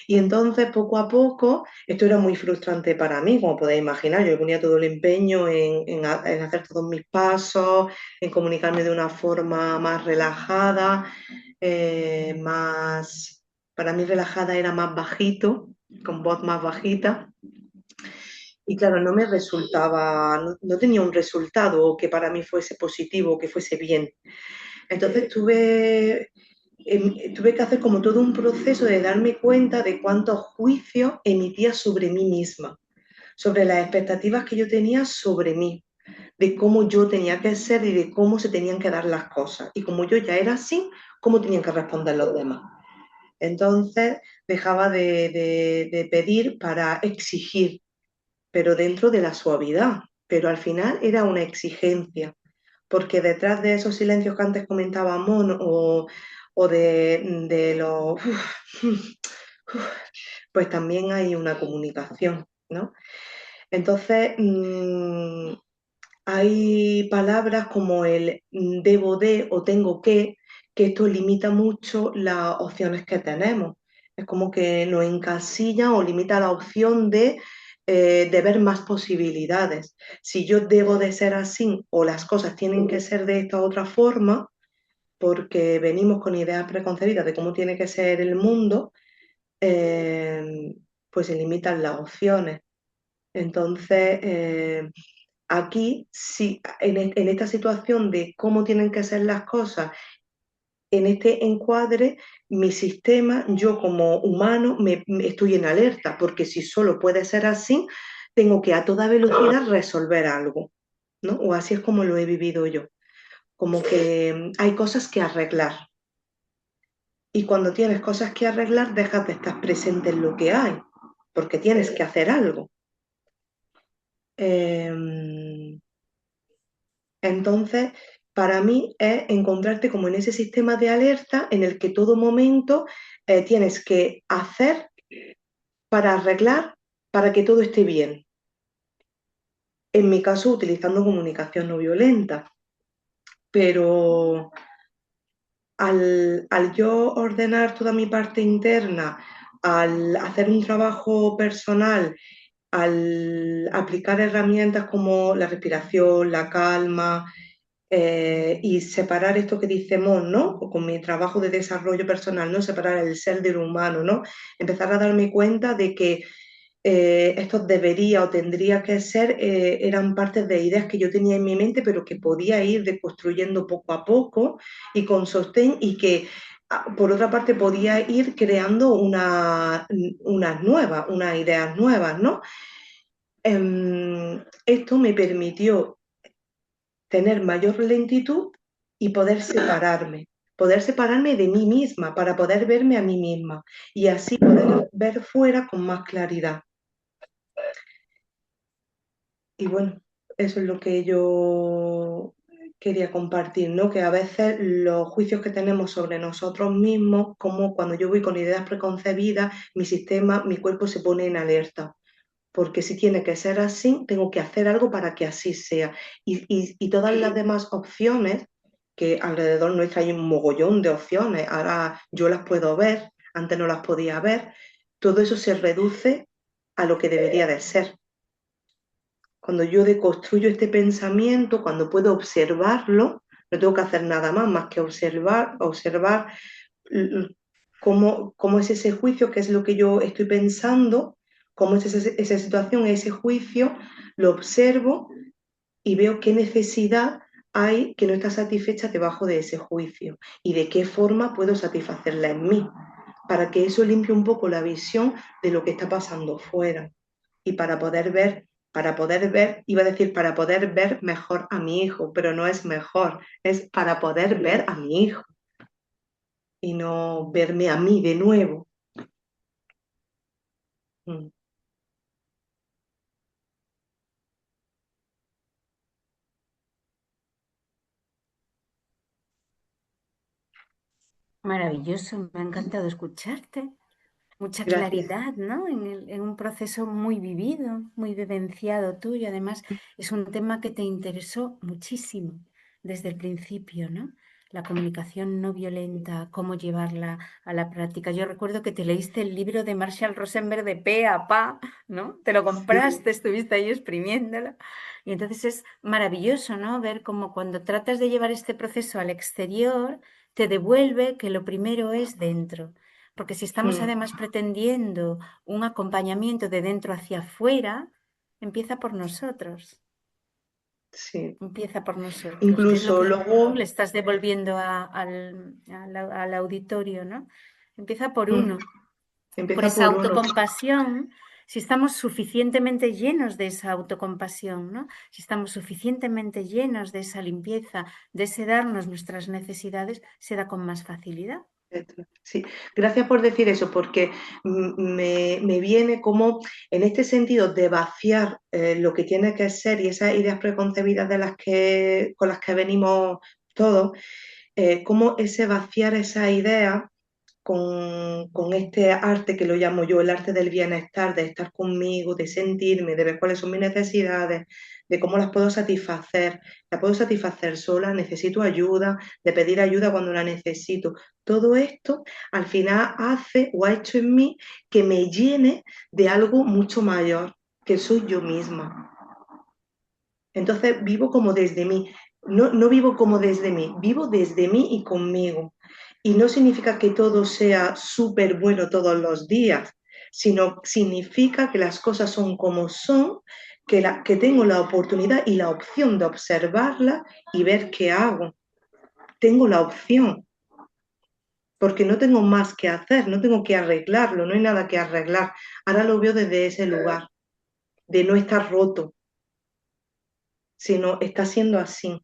Y entonces, poco a poco, esto era muy frustrante para mí, como podéis imaginar. Yo ponía todo el empeño en hacer todos mis pasos, en comunicarme de una forma más relajada, más, para mí relajada era más bajito, con voz más bajita. Y claro, no me resultaba, no tenía un resultado que para mí fuese positivo, que fuese bien. Entonces tuve que hacer como todo un proceso de darme cuenta de cuántos juicios emitía sobre mí misma, sobre las expectativas que yo tenía sobre mí, de cómo yo tenía que ser y de cómo se tenían que dar las cosas. Y como yo ya era así, cómo tenían que responder los demás. Entonces dejaba de pedir para exigir, pero dentro de la suavidad. Pero al final era una exigencia, porque detrás de esos silencios que antes comentaba Mon o de los... pues también hay una comunicación, ¿no? Entonces, hay palabras como el debo de o tengo que esto limita mucho las opciones que tenemos. Es como que nos encasilla o limita la opción de ver más posibilidades. Si yo debo de ser así o las cosas tienen que ser de esta otra forma, porque venimos con ideas preconcebidas de cómo tiene que ser el mundo, pues se limitan las opciones. Entonces, aquí, sí, en esta situación de cómo tienen que ser las cosas, en este encuadre, mi sistema, yo como humano, estoy en alerta, porque si solo puede ser así, tengo que a toda velocidad resolver algo, ¿no? O así es como lo he vivido yo, como que hay cosas que arreglar. Y cuando tienes cosas que arreglar, dejas de estar presente en lo que hay, porque tienes que hacer algo. Eh, entonces, para mí es encontrarte como en ese sistema de alerta en el que todo momento tienes que hacer para arreglar, para que todo esté bien. En mi caso, utilizando comunicación no violenta, pero al yo ordenar toda mi parte interna, al hacer un trabajo personal, al aplicar herramientas como la respiración, la calma, y separar esto que dice Mon, ¿no? O con mi trabajo de desarrollo personal, ¿no? Separar el ser del humano, ¿no? Empezar a darme cuenta de que esto debería o tendría que ser, eran partes de ideas que yo tenía en mi mente, pero que podía ir deconstruyendo poco a poco y con sostén y que por otra parte podía ir creando unas nuevas, unas ideas nuevas, ¿no? Esto me permitió tener mayor lentitud y poder separarme de mí misma para poder verme a mí misma y así poder ver fuera con más claridad. Y bueno, eso es lo que yo quería compartir, ¿no? Que a veces los juicios que tenemos sobre nosotros mismos, como cuando yo voy con ideas preconcebidas, mi sistema, mi cuerpo se pone en alerta. Porque si tiene que ser así, tengo que hacer algo para que así sea. Y todas las demás opciones, que alrededor nuestra hay un mogollón de opciones, ahora yo las puedo ver, antes no las podía ver, todo eso se reduce a lo que debería de ser. Cuando yo deconstruyo este pensamiento, cuando puedo observarlo, no tengo que hacer nada más que observar, observar cómo es ese juicio, qué es lo que yo estoy pensando, cómo es esa situación, ese juicio, lo observo y veo qué necesidad hay que no está satisfecha debajo de ese juicio y de qué forma puedo satisfacerla en mí, para que eso limpie un poco la visión de lo que está pasando fuera y para poder ver, iba a decir para poder ver mejor a mi hijo, pero no es mejor, es para poder ver a mi hijo y no verme a mí de nuevo. Mm. Maravilloso, me ha encantado escucharte. Mucha Gracias. claridad, ¿no? En un proceso muy vivido, muy vivenciado tuyo. Además, es un tema que te interesó muchísimo desde el principio, ¿no? La comunicación no violenta, cómo llevarla a la práctica. Yo recuerdo que te leíste el libro de Marshall Rosenberg de pe a pa, ¿no? Te lo Sí, compraste, estuviste ahí exprimiéndolo. Y entonces es maravilloso, ¿no? Ver cómo cuando tratas de llevar este proceso al exterior, te devuelve que lo primero es dentro. Porque si estamos mm, además pretendiendo un acompañamiento de dentro hacia afuera, empieza por nosotros. sí. Empieza por nosotros, que es lo Incluso que tú luego, le estás devolviendo al auditorio, ¿no? Empieza por mm, uno, por empieza esa por uno. autocompasión. Si estamos suficientemente llenos de esa autocompasión, ¿no? Si estamos suficientemente llenos de esa limpieza, de ese darnos nuestras necesidades, se da con más facilidad. Sí, gracias por decir eso, porque me viene como en este sentido de vaciar lo que tiene que ser y esas ideas preconcebidas con las que venimos todos, como ese vaciar esa idea con este arte que lo llamo yo, el arte del bienestar, de estar conmigo, de sentirme, de ver cuáles son mis necesidades, de cómo las puedo satisfacer. ¿La puedo satisfacer sola? ¿Necesito ayuda? De pedir ayuda cuando la necesito. Todo esto al final hace o ha hecho en mí que me llene de algo mucho mayor, que soy yo misma. Entonces vivo como desde mí, no vivo como desde mí, vivo desde mí y conmigo. Y no significa que todo sea súper bueno todos los días, sino significa que las cosas son como son, que tengo la oportunidad y la opción de observarla y ver qué hago. Tengo la opción, porque no tengo más que hacer, no tengo que arreglarlo, no hay nada que arreglar. Ahora lo veo desde ese lugar, de no estar roto, sino está siendo así.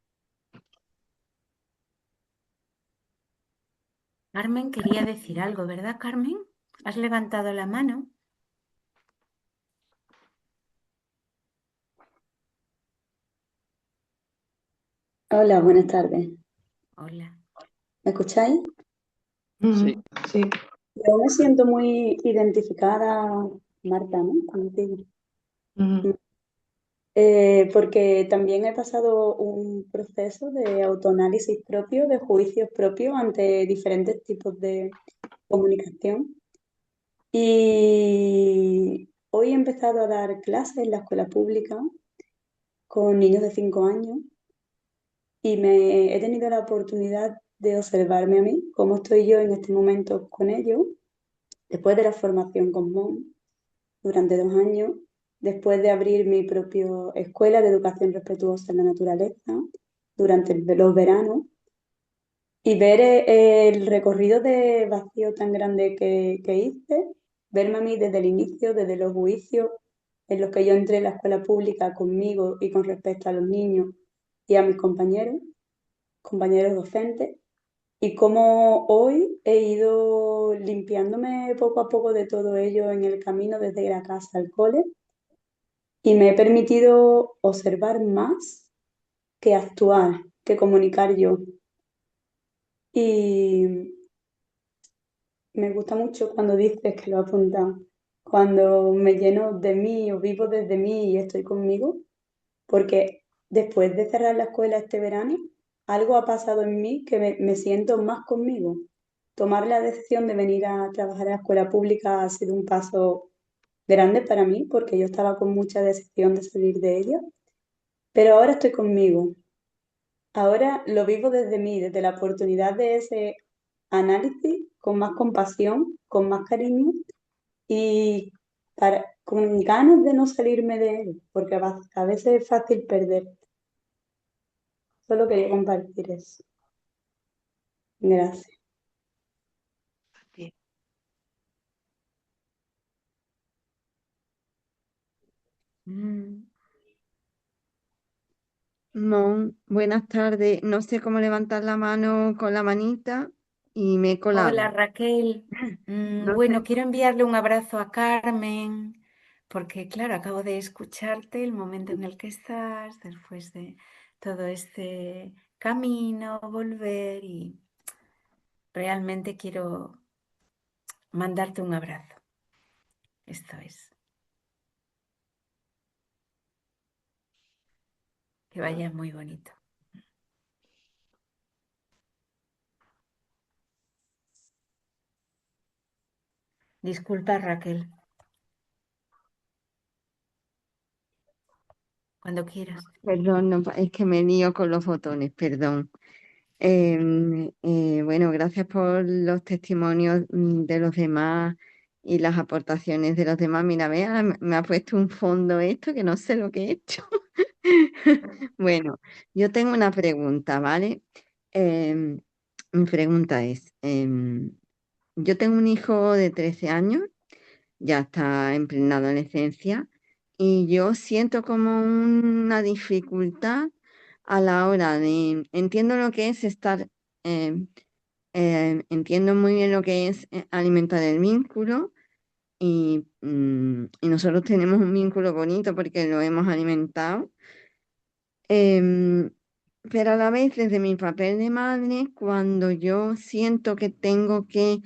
Carmen quería decir algo, ¿verdad, Carmen? ¿Has levantado la mano? Hola, buenas tardes. Hola. ¿Me escucháis? Sí. Sí. Yo me siento muy identificada, Marta, ¿no? Contigo. Ujú. Porque también he pasado un proceso de autoanálisis propio, de juicios propios ante diferentes tipos de comunicación. Y hoy he empezado a dar clases en la escuela pública con niños de 5 años y he tenido la oportunidad de observarme a mí, cómo estoy yo en este momento con ellos después de la formación con MON durante 2 años, después de abrir mi propia escuela de educación respetuosa en la naturaleza durante los veranos y ver el recorrido de vacío tan grande que hice, verme a mí desde el inicio, desde los juicios en los que yo entré en la escuela pública conmigo y con respecto a los niños y a mis compañeros docentes, y cómo hoy he ido limpiándome poco a poco de todo ello en el camino desde la casa al cole y me he permitido observar más que actuar, que comunicar yo. Y me gusta mucho cuando dices que lo apuntas, cuando me lleno de mí o vivo desde mí y estoy conmigo, porque después de cerrar la escuela este verano, algo ha pasado en mí que me siento más conmigo. Tomar la decisión de venir a trabajar en la escuela pública ha sido un paso grande para mí, porque yo estaba con mucha decisión de salir de ella, pero ahora estoy conmigo. Ahora lo vivo desde mí, desde la oportunidad de ese análisis, con más compasión, con más cariño y con ganas de no salirme de él, porque a veces es fácil perder. Solo quería compartir eso. Gracias. Sí. Mm. Buenas tardes. No sé cómo levantar la mano con la manita y me he colado. Hola Raquel. No Bueno, sé. quiero enviarle un abrazo a Carmen, porque claro, acabo de escucharte el momento en el que estás, después de todo este camino, volver y realmente quiero mandarte un abrazo. Esto es. Que vaya muy bonito. Disculpa, Raquel, cuando quieras. Perdón, es que me lío con los botones, perdón. Bueno, gracias por los testimonios de los demás y las aportaciones de los demás. Mira, vea, me ha puesto un fondo esto que no sé lo que he hecho. Bueno, yo tengo una pregunta, ¿vale? Mi pregunta es, yo tengo un hijo de 13 años, ya está en plena adolescencia, y yo siento como una dificultad a la hora de, entiendo lo que es estar, eh, entiendo muy bien lo que es alimentar el vínculo y nosotros tenemos un vínculo bonito porque lo hemos alimentado. Em, pero a la vez, desde mi papel de madre, cuando yo siento que tengo que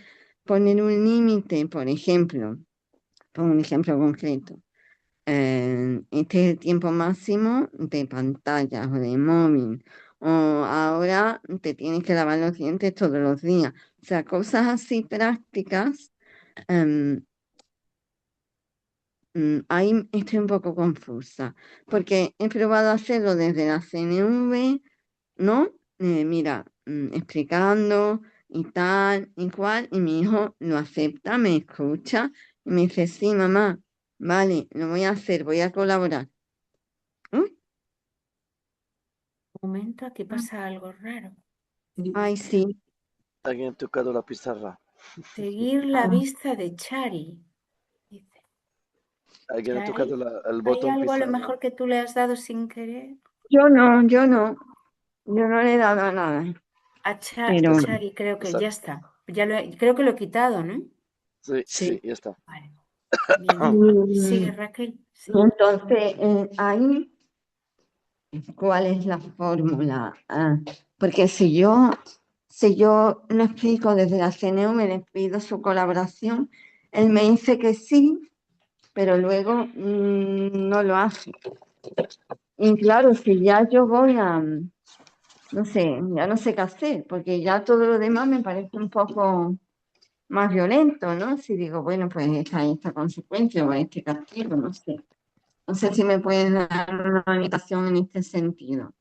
poner un límite, por ejemplo, pongo un ejemplo concreto, este es el tiempo máximo de pantallas o de móvil, o ahora te tienes que lavar los dientes todos los días. O sea, cosas así prácticas. em, Ahí estoy un poco confusa, porque he probado hacerlo desde la CNV, ¿no? Mira, explicando y tal y cual, y mi hijo lo acepta, me escucha y me dice, sí, mamá, vale, lo voy a hacer, voy a colaborar. Uy, Un momento, aquí pasa algo raro. ay, sí. Alguien ha tocado la pizarra. Seguir la vista de Chari. Dice, Alguien ha tocado Chari, el ¿hay botón algo a lo pizarra. mejor que tú le has dado sin querer? Yo no le he dado nada, A pero Chari, creo que ya Exacto. está. Creo que lo he quitado, ¿no? Sí, sí. sí, ya está. Vale, bien. Mm, Sigue, Raquel. Sí. Entonces, ahí, ¿cuál es la fórmula? Porque si yo lo explico desde la CNU, me les pido su colaboración, él me dice que sí, pero luego no lo hace. Y claro, si ya yo voy no sé, ya no sé qué hacer, porque ya todo lo demás me parece un poco más violento, ¿no? Si digo, bueno, pues esta consecuencia o este castigo, no sé. No sé si me puedes dar una orientación en este sentido.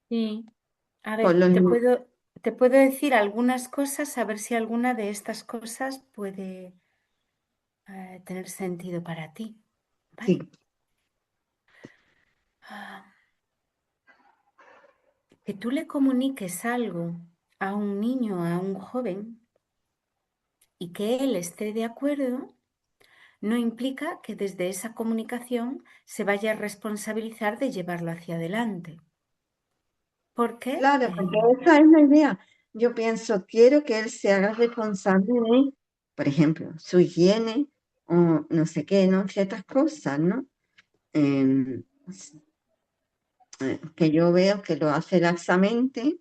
Sí. A Con ver, los te puedo decir algunas cosas, a ver si alguna de estas cosas puede tener sentido para ti. sí, ¿Vale? Ah, que tú le comuniques algo a un niño, a un joven, y que él esté de acuerdo, no implica que desde esa comunicación se vaya a responsabilizar de llevarlo hacia adelante. Porque, claro, porque esa es la idea. Yo pienso, quiero que él se haga responsable de, por ejemplo, su higiene o no sé qué, ¿no? Ciertas cosas, ¿no? Em, que yo veo que lo hace laxamente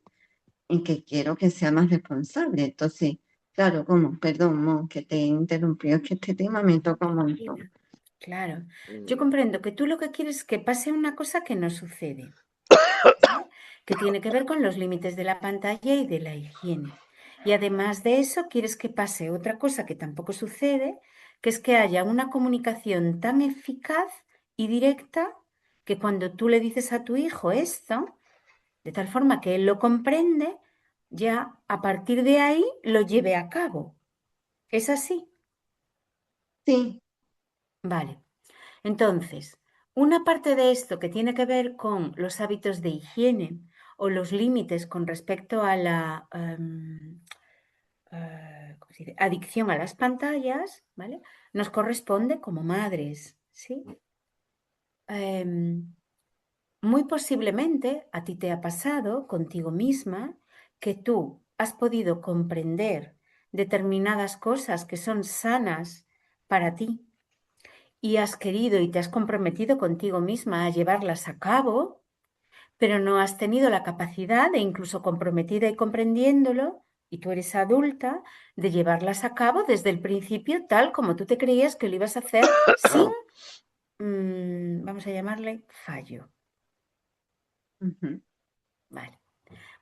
y que quiero que sea más responsable. Entonces, claro, ¿cómo? Perdón, Mo, que te he interrumpido, es que este tema me toca un montón. claro, yo Mm, comprendo que tú lo que quieres es que pase una cosa que no sucede, ¿vale? Que tiene que ver con los límites de la pantalla y de la higiene. Y además de eso, quieres que pase otra cosa que tampoco sucede, que es que haya una comunicación tan eficaz y directa que cuando tú le dices a tu hijo esto, de tal forma que él lo comprende, ya a partir de ahí lo lleve a cabo. ¿Es así? Sí. Vale. Entonces, una parte de esto que tiene que ver con los hábitos de higiene o los límites con respecto a la ¿cómo se dice? Adicción a las pantallas, ¿vale? Nos corresponde como madres, ¿sí? Em, Muy posiblemente a ti te ha pasado contigo misma que tú has podido comprender determinadas cosas que son sanas para ti y has querido y te has comprometido contigo misma a llevarlas a cabo, pero no has tenido la capacidad de, incluso comprometida y comprendiéndolo, y tú eres adulta, de llevarlas a cabo desde el principio tal como tú te creías que lo ibas a hacer sin, vamos a llamarle, fallo. Ujú. Vale.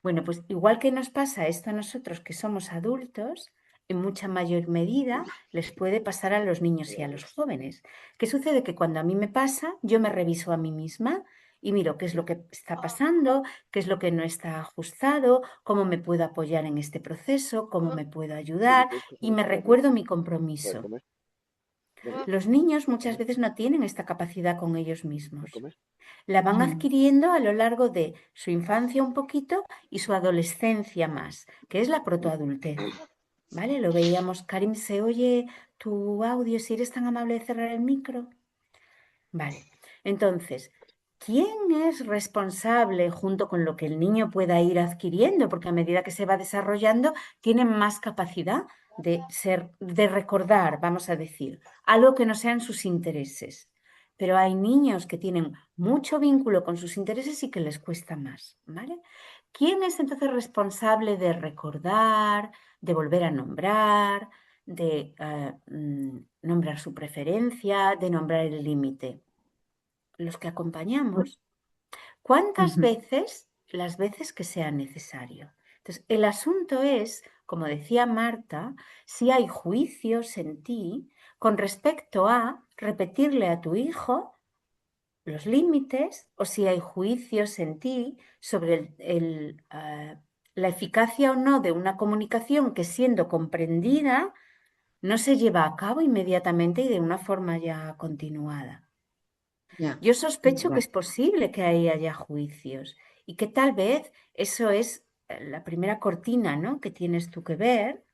Bueno, pues igual que nos pasa esto a nosotros que somos adultos, en mucha mayor medida les puede pasar a los niños y a los jóvenes. ¿Qué sucede? Que cuando a mí me pasa, yo me reviso a mí misma y miro qué es lo que está pasando, qué es lo que no está ajustado, cómo me puedo apoyar en este proceso, cómo me puedo ayudar ¿Puedes y coger me un plátano recuerdo mi para compromiso. comer? Ven, Los niños para muchas comer, veces no tienen esta capacidad con ellos para mismos. comer. La van Ujú. adquiriendo a lo largo de su infancia un poquito y su adolescencia más, que es la protoadultez. ¿Vale? Lo veíamos. Karim, ¿se oye tu audio? Si eres tan amable de cerrar el micro. Vale. Entonces, ¿quién es responsable junto con lo que el niño pueda ir adquiriendo? Porque a medida que se va desarrollando, tiene más capacidad de ser, de recordar, vamos a decir, algo que no sean sus intereses. Pero hay niños que tienen mucho vínculo con sus intereses y que les cuesta más, ¿vale? ¿Quién es entonces responsable de recordar, de volver a nombrar, de nombrar su preferencia, de nombrar el límite? Los que acompañamos. ¿Cuántas Ujú. veces? Las veces que sea necesario. Entonces, el asunto es, como decía Marta, si hay juicios en ti con respecto a repetirle a tu hijo los límites o si hay juicios en ti sobre la eficacia o no de una comunicación que siendo comprendida no se lleva a cabo inmediatamente y de una forma ya continuada. Ya, Yo sospecho que ya, es posible que ahí haya juicios y que tal vez eso es la primera cortina, ¿no? Que tienes tú que ver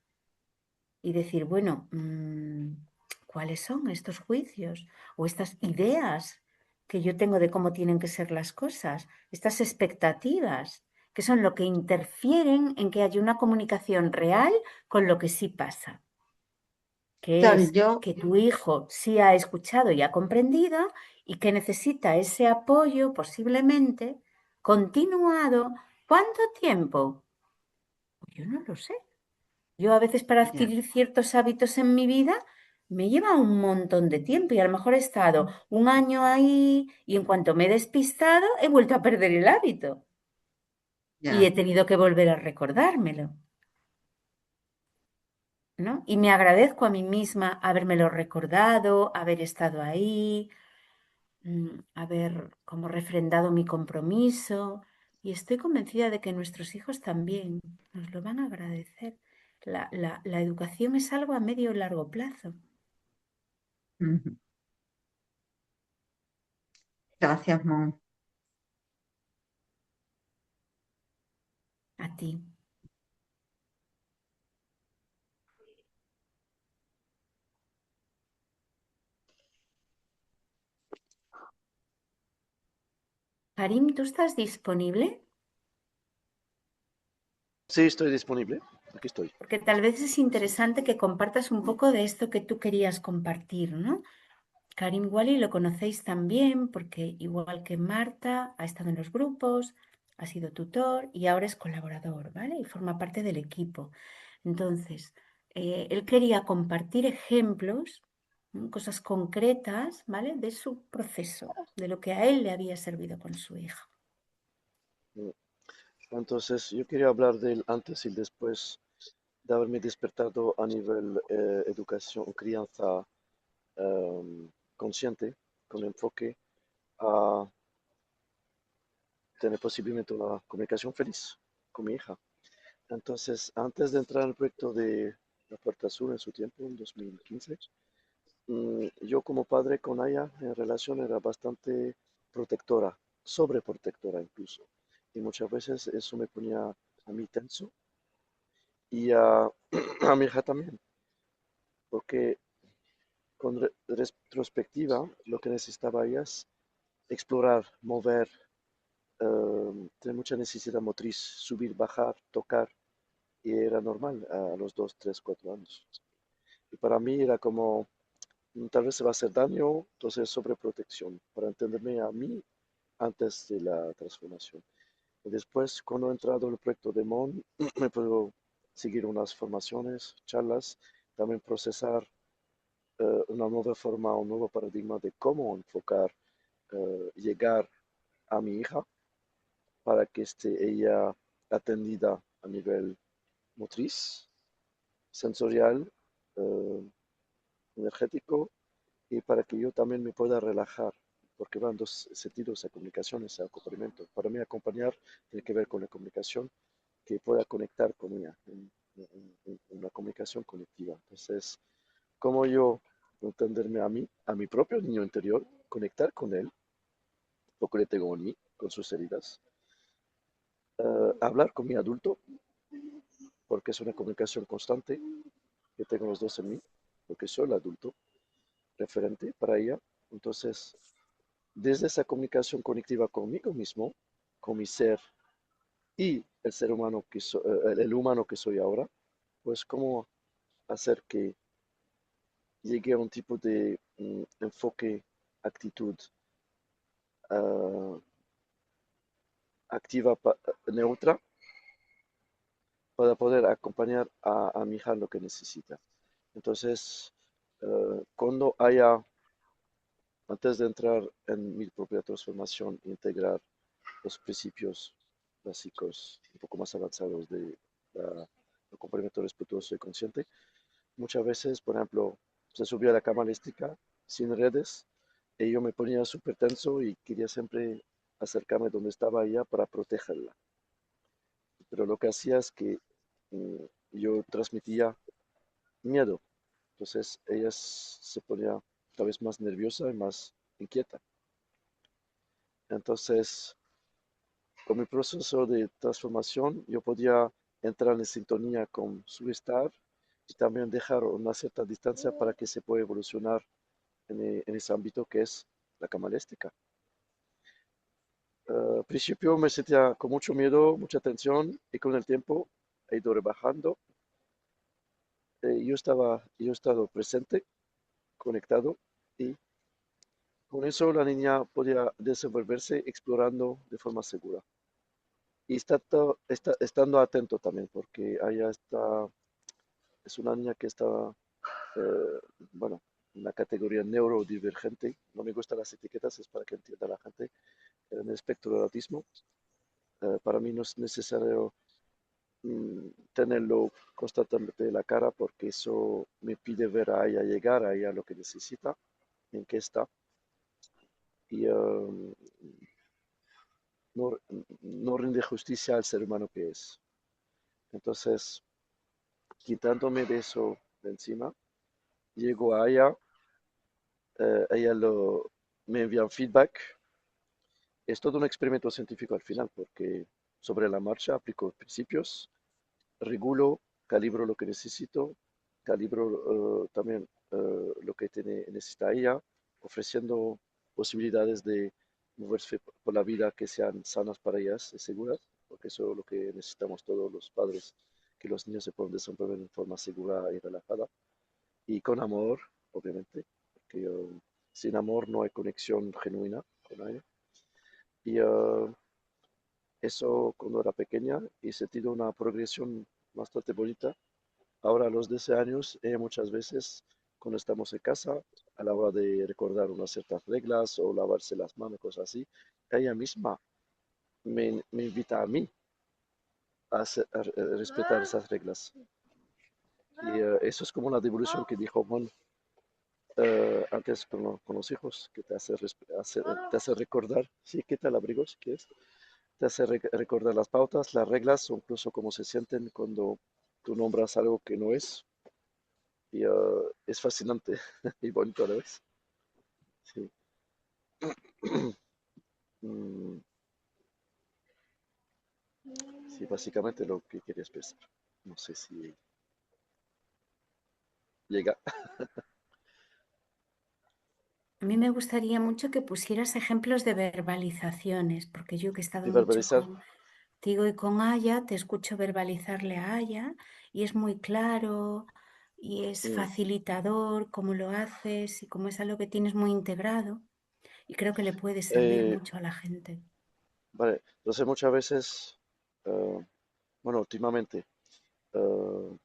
y decir, bueno, ¿cuáles son estos juicios o estas ideas que yo tengo de cómo tienen que ser las cosas? Estas expectativas, que son lo que interfieren en que haya una comunicación real con lo que sí pasa, que claro, es yo, que tu hijo sí ha escuchado y ha comprendido y que necesita ese apoyo posiblemente continuado. ¿Cuánto tiempo? Pues yo no lo sé. Yo a veces para ya, adquirir ciertos hábitos en mi vida me lleva un montón de tiempo y a lo mejor he estado un año ahí y en cuanto me he despistado he vuelto a perder el hábito y he ya. tenido que volver a recordármelo, ¿no? Y me agradezco a mí misma habérmelo recordado, haber estado ahí, haber como refrendado mi compromiso y estoy convencida de que nuestros hijos también nos lo van a agradecer. La educación es algo a medio y largo plazo. Ujú. Gracias, Mon. A ti. Karim, ¿tú estás disponible? Sí, estoy disponible. Aquí estoy. Porque tal vez es interesante que compartas un poco de esto que tú querías compartir, ¿no? Karim Wally lo conocéis también porque igual que Marta ha estado en los grupos, ha sido tutor y ahora es colaborador, ¿vale? Y forma parte del equipo. Entonces, él quería compartir ejemplos, cosas concretas, ¿vale? De su proceso, de lo que a él le había servido con su hija. Mm. Entonces, yo quería hablar del antes y el después de haberme despertado a nivel educación o crianza consciente, con enfoque a tener posiblemente una comunicación feliz con mi hija. Entonces, antes de entrar en el proyecto de la Puerta Azul en su tiempo, en 2015, yo como padre con ella en relación era bastante protectora, sobreprotectora incluso. Y muchas veces eso me ponía a mí tenso y a, a mi hija también, porque con retrospectiva lo que necesitaba ella es explorar, mover, tener mucha necesidad motriz, subir, bajar, tocar, y era normal a los 2, 3, 4 años. Y para mí era como, tal vez se va a hacer daño, entonces sobreprotección, para entenderme a mí antes de la transformación. Y después, cuando he entrado en el proyecto de MON, me puedo seguir unas formaciones, charlas, también procesar una nueva forma, un nuevo paradigma de cómo enfocar, llegar a mi hija para que esté ella atendida a nivel motriz, sensorial, eh, energético y para que yo también me pueda relajar, porque van dos sentidos, la comunicación, ese acompañamiento. Para mí acompañar tiene que ver con la comunicación, que pueda conectar con ella, en una comunicación colectiva. Entonces, cómo yo entenderme a mi propio niño interior, conectar con él, lo que le tengo en mí, con sus heridas, hablar con mi adulto, porque es una comunicación constante que tengo los dos en mí, porque soy el adulto referente para ella. Entonces, desde esa comunicación conectiva conmigo mismo, con mi ser y el ser humano el humano que soy ahora, pues cómo hacer que llegue a un tipo de enfoque, actitud ah, activa, neutra, para poder acompañar a mi hija en lo que necesita. Entonces, cuando haya, antes de entrar en mi propia transformación, integrar los principios básicos un poco más avanzados de el complemento respetuoso y consciente. Muchas veces, por ejemplo, se subía a la cama elástica sin redes y yo me ponía súper tenso y quería siempre acercarme donde estaba ella para protegerla. Pero lo que hacía es que mm, yo transmitía miedo. Entonces ella se ponía cada vez más nerviosa y más inquieta. Entonces, con mi proceso de transformación, yo podía entrar en sintonía con su estar y también dejar una cierta distancia para que se pueda evolucionar en ese ámbito que es la camalística. Al principio me sentía con mucho miedo, mucha tensión y con el tiempo he ido rebajando. Yo he estado presente, conectado y con eso la niña podía desenvolverse explorando de forma segura. Y estando atento también, porque allá está, es una niña que está, eh, bueno, en la categoría neurodivergente. No me gustan las etiquetas, es para que entienda la gente. En el espectro del autismo, para mí no es necesario tenerlo constantemente en la cara porque eso me pide ver a ella llegar, a ella lo que necesita, en qué está. Y no, no rinde justicia al ser humano que es. Entonces, quitándome de eso de encima, llego a ella, ella me envía un feedback. Es todo un experimento científico al final, porque sobre la marcha aplico principios, regulo, calibro lo que necesito, calibro también lo que necesita ella, ofreciendo posibilidades de moverse por la vida que sean sanas para ellas y seguras, porque eso es lo que necesitamos todos los padres, que los niños se puedan desenvolver en forma segura y relajada y con amor, obviamente, porque sin amor no hay conexión genuina con ella. Y eso cuando era pequeña he sentido una progresión bastante bonita. Ahora a los 12 años, muchas veces cuando estamos en casa, a la hora de recordar unas ciertas reglas o lavarse las manos, cosas así, ella misma me invita a mí a respetar esas reglas. Y eso es como una devolución que dijo Juan antes con los hijos, que te hace recordar, sí, quita el abrigo si quieres, te hace recordar las pautas, las reglas o incluso cómo se sienten cuando tú nombras algo que no es. Y es fascinante y bonito a la vez. Sí. Mm, sí, básicamente lo que quería expresar. No sé si llega A mí me gustaría mucho que pusieras ejemplos de verbalizaciones, porque yo que he estado de mucho verbalizar. contigo y con Aya, te escucho verbalizarle a Aya y es muy claro y es Mm, facilitador cómo lo haces y cómo es algo que tienes muy integrado y creo que le puede servir eh, mucho a la gente. vale, entonces muchas veces, bueno, últimamente, eh,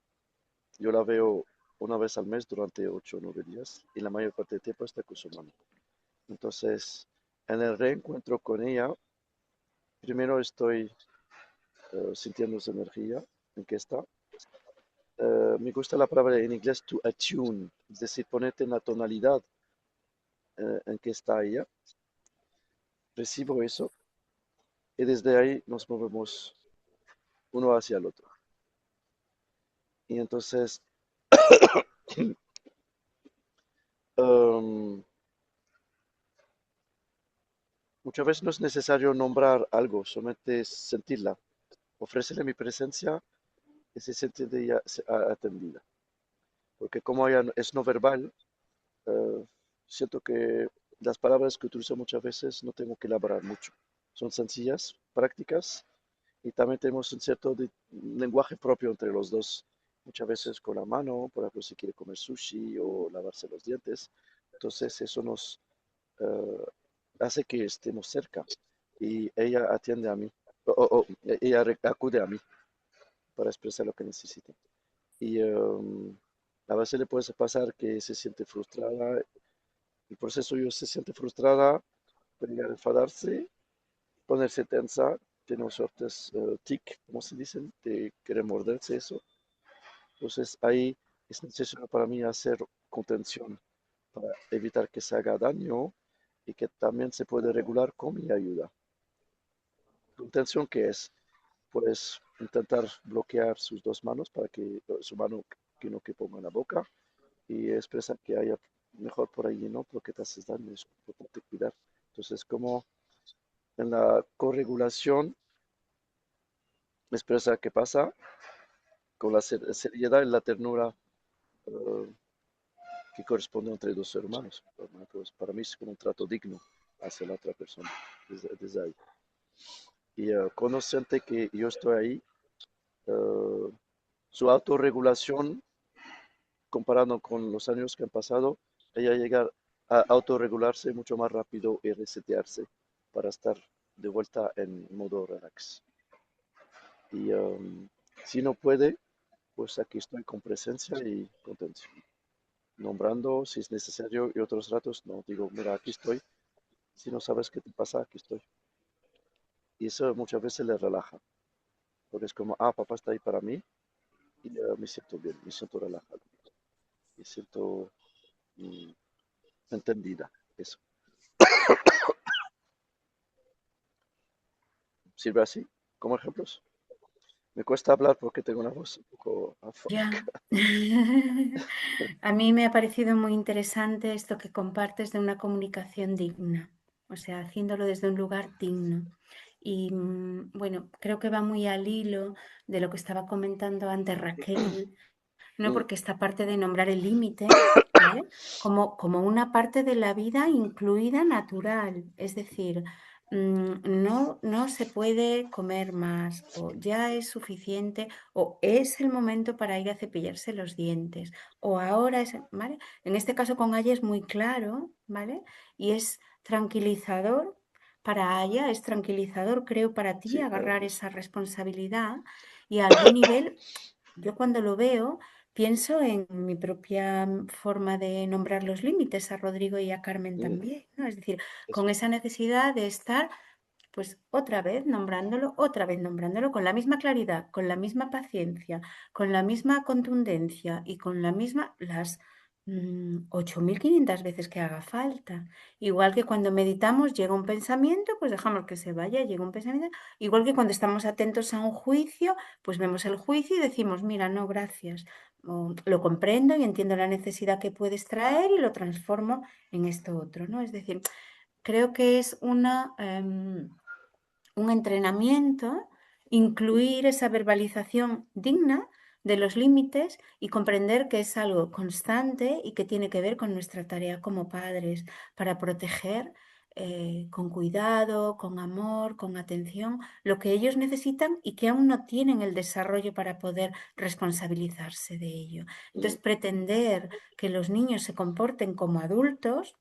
yo la veo una vez al mes durante 8 o 9 días y la mayor parte del tiempo está con su mano. Entonces, en el reencuentro con ella, primero estoy sintiendo su energía, en qué está. Me gusta la palabra en inglés to attune, es decir, ponerte en la tonalidad en que está ella. Recibo eso y desde ahí nos movemos uno hacia el otro. Y entonces, em, muchas veces no es necesario nombrar algo, solamente sentirla, ofrecerle mi presencia y se siente de ella atendida. Porque como ella es no verbal, eh, siento que las palabras que utilizo muchas veces no tengo que elaborar mucho. Son sencillas, prácticas y también tenemos un cierto lenguaje propio entre los dos. Muchas veces con la mano, por ejemplo, si quiere comer sushi o lavarse los dientes. Entonces eso nos eh, hace que estemos cerca y ella atiende a mí, ella acude a mí para expresar lo que necesita. Y a veces le puede pasar que se siente frustrada, el proceso yo se siente frustrada, puede llegar a enfadarse, ponerse tensa, tiene unos suertes tic, como se dicen, de querer morderse eso. Entonces ahí es necesario para mí hacer contención para evitar que se haga daño y que también se puede regular con mi ayuda. Contención que es, pues, intentar bloquear sus dos manos para que su mano que no que ponga en la boca y expresar que haya mejor por allí, ¿no? Porque te haces daño, es importante cuidar. Entonces, como en la corregulación, expresa qué pasa con la seriedad y la ternura eh, que corresponde entre dos seres humanos. Pues, para mí es como un trato digno hacia la otra persona, desde ahí. Y cuando siente que yo estoy ahí, eh, su autorregulación, comparando con los años que han pasado, ella llega a autorregularse mucho más rápido y resetearse para estar de vuelta en modo relax. Y si no puede, pues aquí estoy con presencia y contención. Nombrando si es necesario y otros ratos no digo, mira, aquí estoy. Si no sabes qué te pasa, aquí estoy. Y eso muchas veces le relaja, porque es como, ah, papá está ahí para mí y me siento bien, me siento relajado, me siento mm, entendida. Eso. ¿Sirve así como ejemplos? Me cuesta hablar porque tengo una voz un poco afónica. Ya. A mí me ha parecido muy interesante esto que compartes de una comunicación digna, o sea, haciéndolo desde un lugar digno. Y bueno, creo que va muy al hilo de lo que estaba comentando antes Raquel, ¿no? Mm, Porque esta parte de nombrar el límite, ¿vale? Como una parte de la vida incluida natural, es decir, no se puede comer más o ya es suficiente o es el momento para ir a cepillarse los dientes o ahora es, ¿vale? En este caso con Aya es muy claro, ¿vale? Y es tranquilizador para Aya, es tranquilizador, creo, para ti sí, para agarrar mí. esa responsabilidad y a algún nivel, yo cuando lo veo, pienso en mi propia forma de nombrar los límites a Rodrigo y a Carmen Mm, también, ¿no? Es decir, con eso. esa necesidad de estar, pues otra vez nombrándolo con la misma claridad, con la misma paciencia, con la misma contundencia y con la misma, 8.500 veces que haga falta. Igual que cuando meditamos llega un pensamiento, pues dejamos que se vaya, llega un pensamiento. Igual que cuando estamos atentos a un juicio, pues vemos el juicio y decimos, mira, no, gracias. O, lo comprendo y entiendo la necesidad que puedes traer y lo transformo en esto otro, ¿no? Es decir, creo que es un entrenamiento, incluir esa verbalización digna de los límites y comprender que es algo constante y que tiene que ver con nuestra tarea como padres para proteger con cuidado, con amor, con atención, lo que ellos necesitan y que aún no tienen el desarrollo para poder responsabilizarse de ello. Entonces, pretender que los niños se comporten como adultos,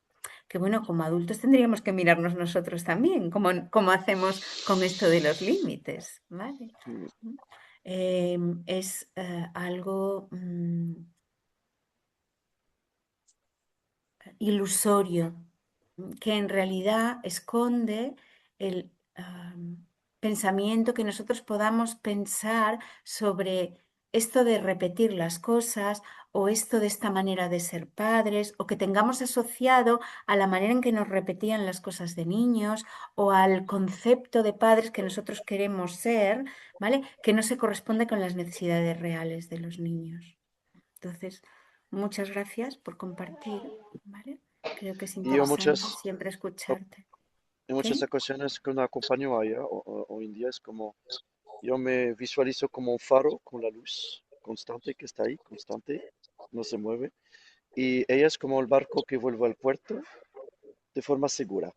que bueno, como adultos tendríamos que mirarnos nosotros también, cómo hacemos con esto de los límites, ¿vale? Mm. Es algo ilusorio, que en realidad esconde el pensamiento que nosotros podamos pensar sobre esto de repetir las cosas o esto de esta manera de ser padres o que tengamos asociado a la manera en que nos repetían las cosas de niños o al concepto de padres que nosotros queremos ser, ¿vale? Que no se corresponde con las necesidades reales de los niños. Entonces, muchas gracias por compartir, ¿vale? Creo que es Y yo interesante siempre escucharte. en ¿Qué? muchas ocasiones cuando acompaño a ella, hoy en día es como, yo me visualizo como un faro con la luz constante que está ahí, constante, no se mueve. Y ella es como el barco que vuelve al puerto de forma segura.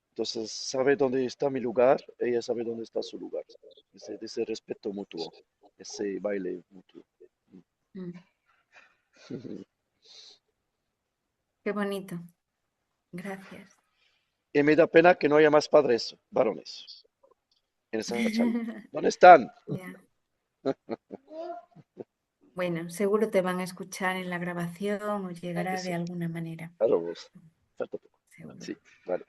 Entonces sabe dónde está mi lugar, ella sabe dónde está su lugar. Ese respeto mutuo, ese baile mutuo. Mm, qué bonito. Gracias. Y me da pena que no haya más padres varones en esa charla. ¿Dónde están? Ya. Bueno, seguro te van a escuchar en la grabación o llegará de Eso, alguna manera. claro, vos. Falta poco. Seguro. Sí, vale.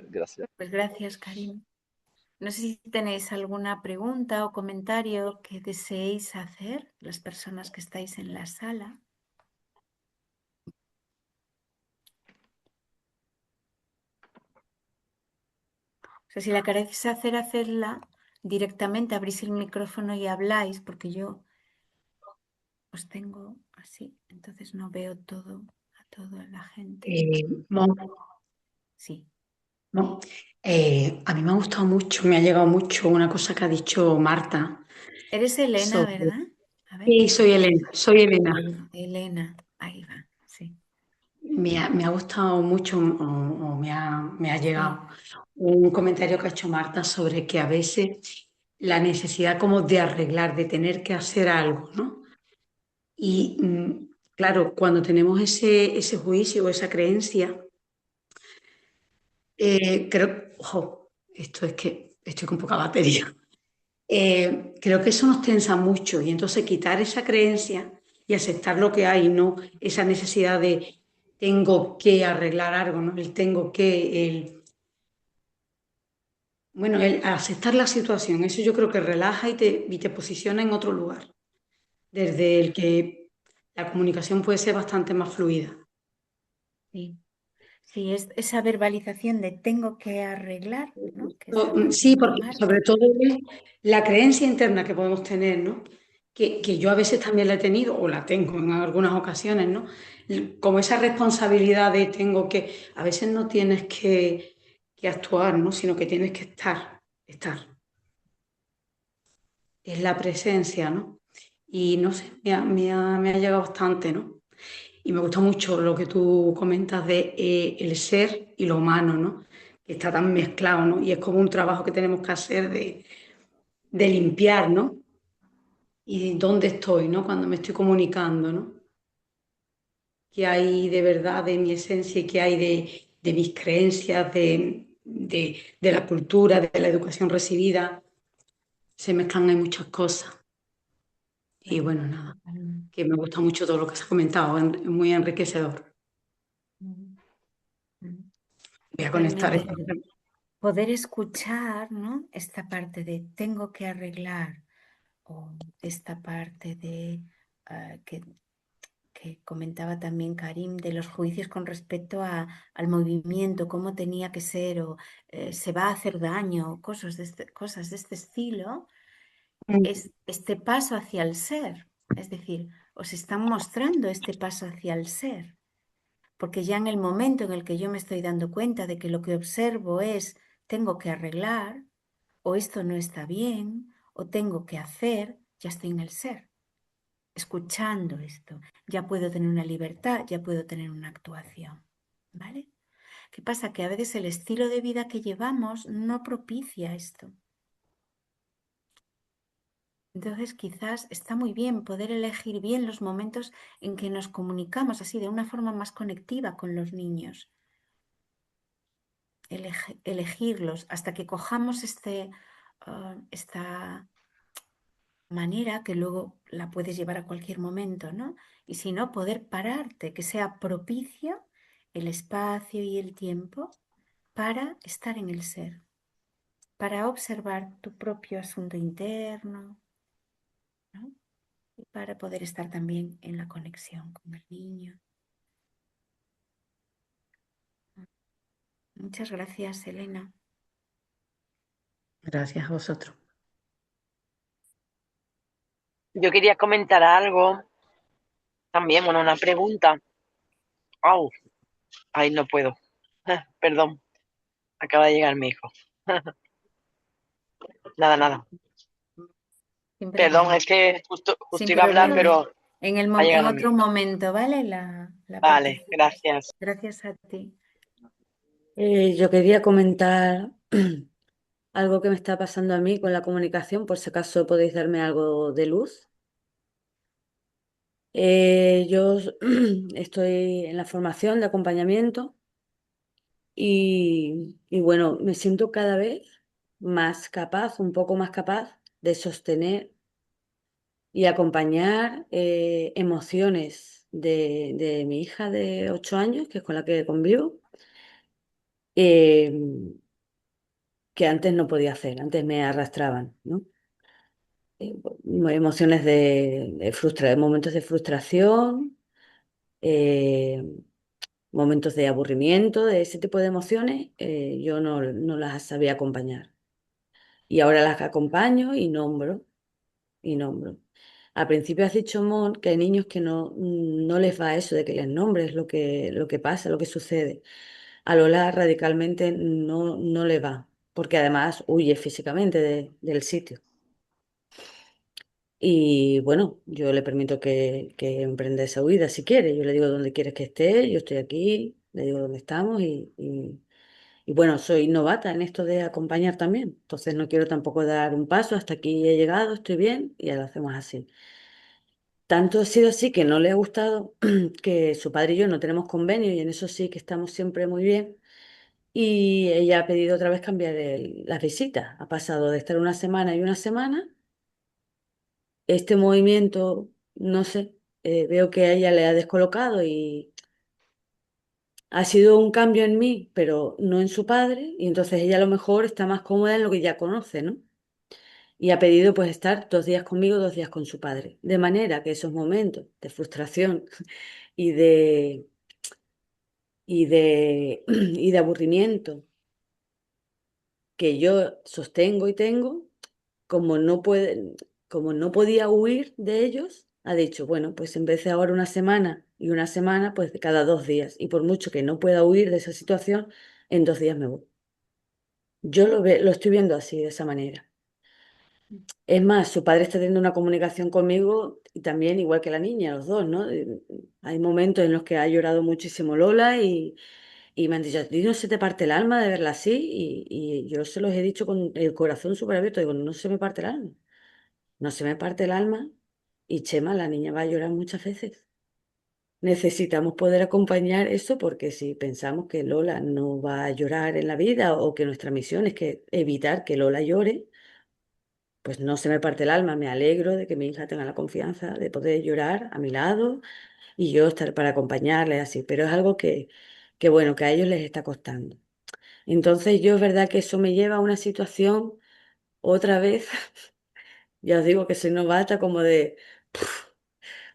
Gracias. Pues gracias, Karim. No sé si tenéis alguna pregunta o comentario que deseéis hacer, las personas que estáis en la sala. O sea, si la queréis hacer, hacerla directamente, abrís el micrófono y habláis, porque yo os tengo así, entonces no veo todo a toda la gente. Mon, Sí. Mon, a mí me ha gustado mucho, me ha llegado mucho una cosa que ha dicho Marta Eres Elena, sobre... ¿verdad? A ver. Sí, soy Elena, soy Elena. Elena, ahí va, sí. Me ha gustado mucho o me ha Sí. llegado un comentario que ha hecho Marta sobre que a veces la necesidad como de arreglar, de tener que hacer algo, ¿no? Y claro, cuando tenemos ese juicio o esa creencia, ojo, esto es que estoy con poca batería. Creo que eso nos tensa mucho y entonces quitar esa creencia y aceptar lo que hay, no esa necesidad de tengo que arreglar algo, ¿no? El tengo que, bueno, el aceptar la situación, eso yo creo que relaja y te posiciona en otro lugar, desde el que la comunicación puede ser bastante más fluida. Sí. Sí, es esa verbalización de tengo que arreglar, ¿no? Que estaba Sí, diciendo porque sobre Marta. todo es la creencia interna que podemos tener, ¿no? Que yo a veces también la he tenido, o la tengo en algunas ocasiones, ¿no? Como esa responsabilidad de tengo que, a veces no tienes que actuar, ¿no? Sino que tienes que estar. Es la presencia, ¿no? Y no sé, me ha llegado bastante, ¿no? Y me gusta mucho lo que tú comentas de el ser y lo humano, ¿no? Que está tan mezclado, ¿no? Y es como un trabajo que tenemos que hacer de limpiar, ¿no? Y dónde estoy, ¿no? Cuando me estoy comunicando, ¿no? ¿Qué hay de verdad de mi esencia y qué hay de mis creencias, de la cultura, de la educación recibida? Se mezclan hay muchas cosas. Y Claro, bueno, nada, totalmente. que me gusta mucho todo lo que se ha comentado, es muy enriquecedor. Mm, mm. Voy a conectar Totalmente. esto. Poder escuchar, ¿no? Esta parte de tengo que arreglar o esta parte de que que comentaba también Karim, de los juicios con respecto al movimiento, cómo tenía que ser, o se va a hacer daño, cosas de este estilo, es este paso hacia el ser. Es decir, os están mostrando este paso hacia el ser. Porque ya en el momento en el que yo me estoy dando cuenta de que lo que observo es tengo que arreglar, o esto no está bien, o tengo que hacer, ya estoy en el ser. Escuchando esto, ya puedo tener una libertad, ya puedo tener una actuación. ¿Vale? ¿Qué pasa? Que a veces el estilo de vida que llevamos no propicia esto. Entonces quizás está muy bien poder elegir bien los momentos en que nos comunicamos así de una forma más conectiva con los niños. Elegirlos hasta que cojamos esta manera que luego la puedes llevar a cualquier momento, ¿no? Y si no, poder pararte, que sea propicio el espacio y el tiempo para estar en el ser, para observar tu propio asunto interno, ¿no? Y para poder estar también en la conexión con el niño. Muchas gracias, Elena. Gracias a vosotros. Yo quería comentar algo también, bueno, una pregunta. Au, ay, no puedo. Perdón, acaba de llegar mi hijo. Nada, nada. Sin Perdón, problema. es que justo Sin iba a hablar, problema. pero ha En llegado mi otro hijo. momento, ¿vale? La Vale, participación. gracias. Gracias a ti. Yo quería comentar algo que me está pasando a mí con la comunicación, por si acaso podéis darme algo de luz. Yo estoy en la formación de acompañamiento y bueno, me siento cada vez más capaz, un poco más capaz de sostener y acompañar emociones de mi hija de 8 años, que es con la que convivo, eh, que antes no podía hacer, antes me arrastraban, ¿no? eh, Emociones momentos de frustración, eh, momentos de aburrimiento, de ese tipo de emociones, yo no las sabía acompañar. Y ahora las acompaño y nombro. Al principio has dicho, Mon, que hay niños que no les va eso de que les nombres lo que pasa, lo que sucede. A Lola radicalmente no le va, porque además huye físicamente del sitio. Y bueno, yo le permito que emprenda esa huida si quiere. Yo le digo dónde quieres que esté, yo estoy aquí, le digo dónde estamos y bueno, soy novata en esto de acompañar también. Entonces no quiero tampoco dar un paso, hasta aquí he llegado, estoy bien y ya lo hacemos así. Tanto ha sido así que no le ha gustado que su padre y yo no tenemos convenio y en eso sí que estamos siempre muy bien. Y ella ha pedido otra vez cambiar las visitas. Ha pasado de estar una semana y una semana este movimiento, no sé, veo que a ella le ha descolocado y ha sido un cambio en mí, pero no en su padre, y entonces ella a lo mejor está más cómoda en lo que ya conoce, ¿no? Y ha pedido pues estar 2 días conmigo, 2 días con su padre. De manera que esos momentos de frustración y y de aburrimiento que yo sostengo y tengo, como como no podía huir de ellos, ha dicho, bueno, pues en vez de ahora una semana y una semana, pues de cada 2 días. Y por mucho que no pueda huir de esa situación, en 2 días me voy. Yo lo estoy viendo así, de esa manera. Es más, su padre está teniendo una comunicación conmigo y también igual que la niña, los dos, ¿no? Hay momentos en los que ha llorado muchísimo Lola y me han dicho, ¿a ti no se te parte el alma de verla así? Y yo se los he dicho con el corazón súper abierto, digo, no se me parte el alma. No se me parte el alma y Chema, la niña va a llorar muchas veces. Necesitamos poder acompañar eso porque si pensamos que Lola no va a llorar en la vida o que nuestra misión es que evitar que Lola llore, pues no se me parte el alma. Me alegro de que mi hija tenga la confianza de poder llorar a mi lado y yo estar para acompañarle así, pero es algo que bueno, que a ellos les está costando. Entonces yo es verdad que eso me lleva a una situación otra vez, ya os digo que soy novata como de...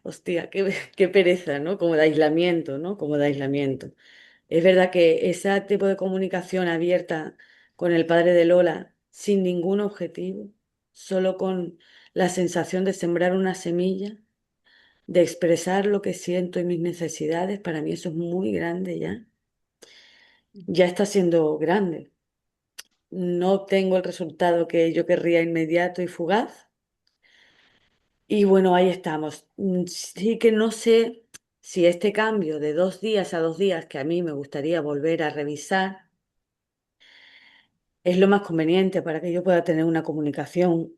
hostia, qué pereza, ¿no? Como de aislamiento, ¿no? Como de aislamiento. Es verdad que ese tipo de comunicación abierta con el padre de Lola, sin ningún objetivo, solo con la sensación de sembrar una semilla, de expresar lo que siento y mis necesidades, para mí eso es muy grande ya. Ya está siendo grande. No obtengo el resultado que yo querría inmediato y fugaz. Y bueno, ahí estamos. Sí que no sé si este cambio de 2 días a 2 días, que a mí me gustaría volver a revisar, es lo más conveniente para que yo pueda tener una comunicación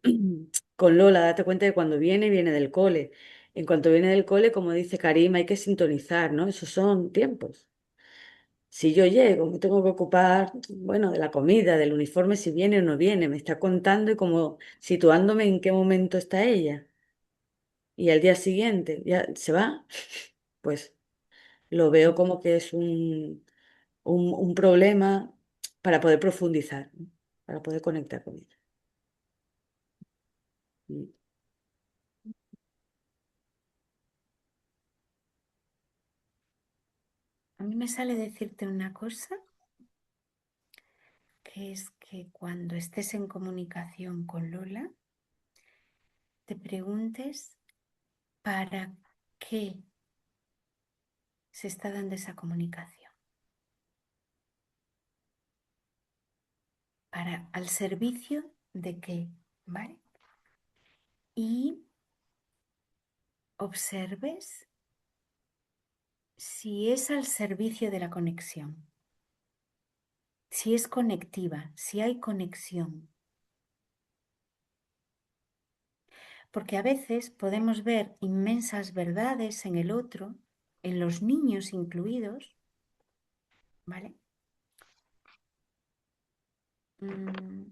con Lola. Date cuenta que cuando viene, viene del cole. En cuanto viene del cole, como dice Karim, hay que sintonizar, ¿no? Esos son tiempos. Si yo llego, me tengo que ocupar, bueno, de la comida, del uniforme, si viene o no viene, me está contando y como situándome en qué momento está ella. Y al día siguiente ya se va, pues lo veo como que es un problema para poder profundizar, ¿no? Para poder conectar con ella. Mm. A mí me sale decirte una cosa, que es que cuando estés en comunicación con Lola, te preguntes para qué se está dando esa comunicación. Para al servicio de qué, ¿vale? Y observes si es al servicio de la conexión, si es conectiva, si hay conexión. Porque a veces podemos ver inmensas verdades en el otro, en los niños incluidos, ¿vale? Mm,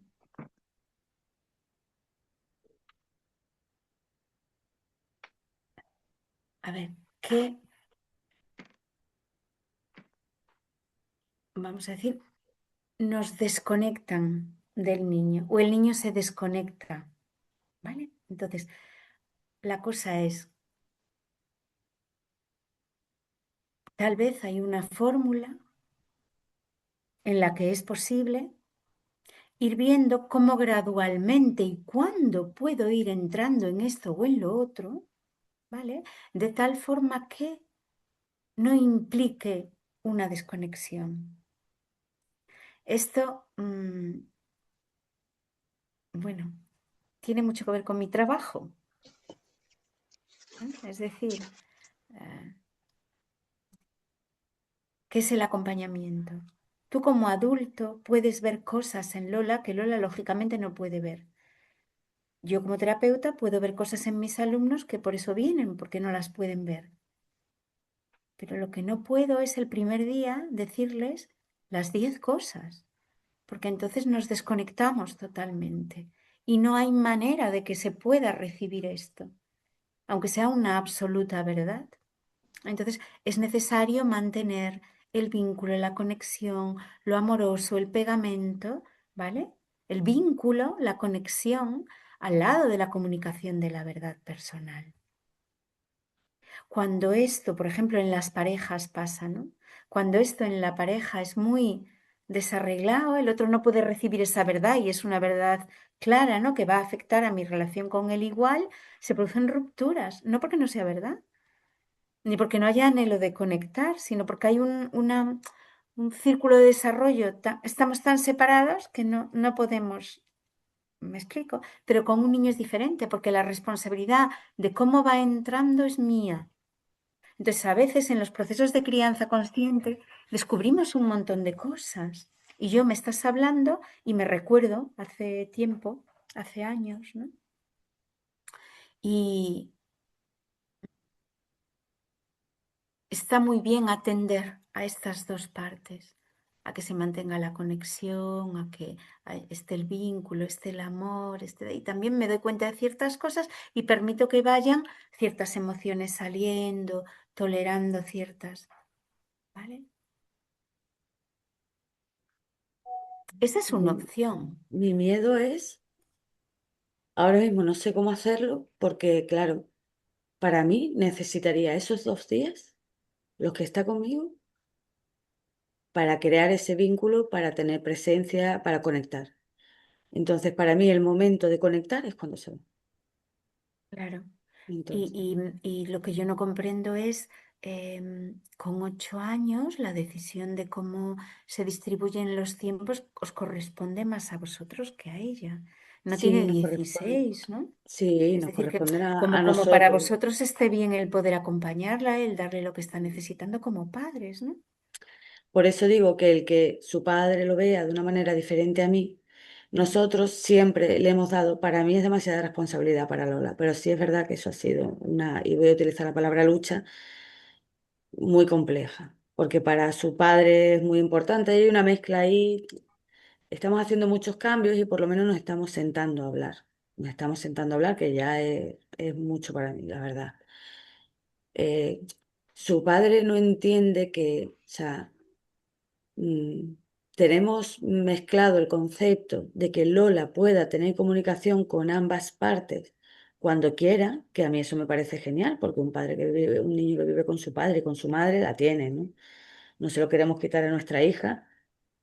a ver, ¿qué vamos a decir? Nos desconectan del niño o el niño se desconecta, ¿vale? Entonces, la cosa es, tal vez hay una fórmula en la que es posible ir viendo cómo gradualmente y cuándo puedo ir entrando en esto o en lo otro, ¿vale? De tal forma que no implique una desconexión. Esto, bueno, tiene mucho que ver con mi trabajo, ¿eh? Es decir, eh, ¿qué es el acompañamiento? Tú como adulto puedes ver cosas en Lola que Lola lógicamente no puede ver. Yo como terapeuta puedo ver cosas en mis alumnos que por eso vienen, porque no las pueden ver. Pero lo que no puedo es el primer día decirles las 10 cosas, porque entonces nos desconectamos totalmente y no hay manera de que se pueda recibir esto, aunque sea una absoluta verdad. Entonces es necesario mantener el vínculo, la conexión, lo amoroso, el pegamento, ¿vale? El vínculo, la conexión al lado de la comunicación de la verdad personal. Cuando esto, por ejemplo, en las parejas pasa, ¿no? Cuando esto en la pareja es muy desarreglado, el otro no puede recibir esa verdad y es una verdad clara, ¿no? Que va a afectar a mi relación con él igual, se producen rupturas, no porque no sea verdad, ni porque no haya anhelo de conectar, sino porque hay un círculo de desarrollo, estamos tan separados que no podemos, me explico, pero con un niño es diferente, porque la responsabilidad de cómo va entrando es mía. Entonces, a veces en los procesos de crianza consciente descubrimos un montón de cosas. Y yo me estás hablando y me recuerdo hace tiempo, hace años, ¿no? Y está muy bien atender a estas dos partes, a que se mantenga la conexión, a que esté el vínculo, esté el amor, y también me doy cuenta de ciertas cosas y permito que vayan ciertas emociones saliendo, tolerando ciertas, ¿vale? Esa es una Mi, opción. mi miedo es, ahora mismo no sé cómo hacerlo, porque claro, para mí necesitaría esos 2 días, los que está conmigo, para crear ese vínculo, para tener presencia, para conectar. Entonces, para mí el momento de conectar es cuando se va. Claro. Entonces, Y lo que yo no comprendo es, con 8 años, la decisión de cómo se distribuyen los tiempos os corresponde más a vosotros que a ella. No sí, tiene nos corresponde. 16, ¿no? Sí, Es nos decir, que corresponden a como para nosotros. vosotros esté bien el poder acompañarla, el darle lo que está necesitando como padres, ¿no? Por eso digo que el que su padre lo vea de una manera diferente a mí, nosotros siempre le hemos dado, para mí es demasiada responsabilidad para Lola, pero sí es verdad que eso ha sido una, y voy a utilizar la palabra lucha, muy compleja, porque para su padre es muy importante, hay una mezcla ahí, estamos haciendo muchos cambios y por lo menos nos estamos sentando a hablar, nos estamos sentando a hablar, que ya es mucho para mí, la verdad. Eh, Su padre no entiende que, o sea, mm, tenemos mezclado el concepto de que Lola pueda tener comunicación con ambas partes cuando quiera, que a mí eso me parece genial, porque un padre que vive, un niño que vive con su padre y con su madre la tiene, ¿no? No se lo queremos quitar a nuestra hija,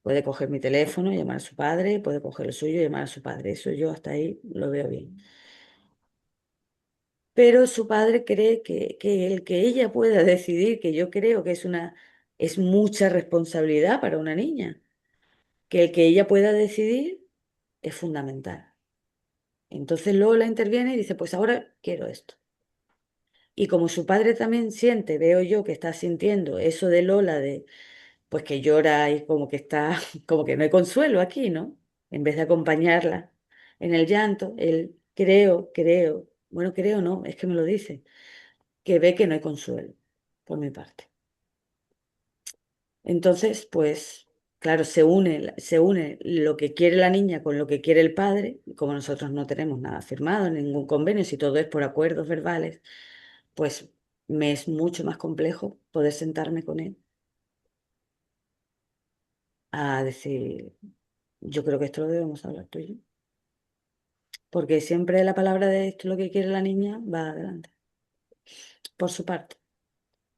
puede coger mi teléfono, llamar a su padre, puede coger el suyo y llamar a su padre. Eso yo hasta ahí lo veo bien. Pero su padre cree que el que ella pueda decidir, que yo creo que es mucha responsabilidad para una niña, que el que ella pueda decidir es fundamental. Entonces Lola interviene y dice, pues ahora quiero esto. Y como su padre también siente, veo yo que está sintiendo eso de Lola, de pues que llora y como que está, como que no hay consuelo aquí, ¿no? En vez de acompañarla en el llanto, él bueno, creo no, es que me lo dice, que ve que no hay consuelo por mi parte. Entonces, pues, claro, se une lo que quiere la niña con lo que quiere el padre, y como nosotros no tenemos nada firmado, ningún convenio, si todo es por acuerdos verbales, pues me es mucho más complejo poder sentarme con él a decir, yo creo que esto lo debemos hablar tú y yo, porque siempre la palabra de esto, lo que quiere la niña, va adelante, por su parte.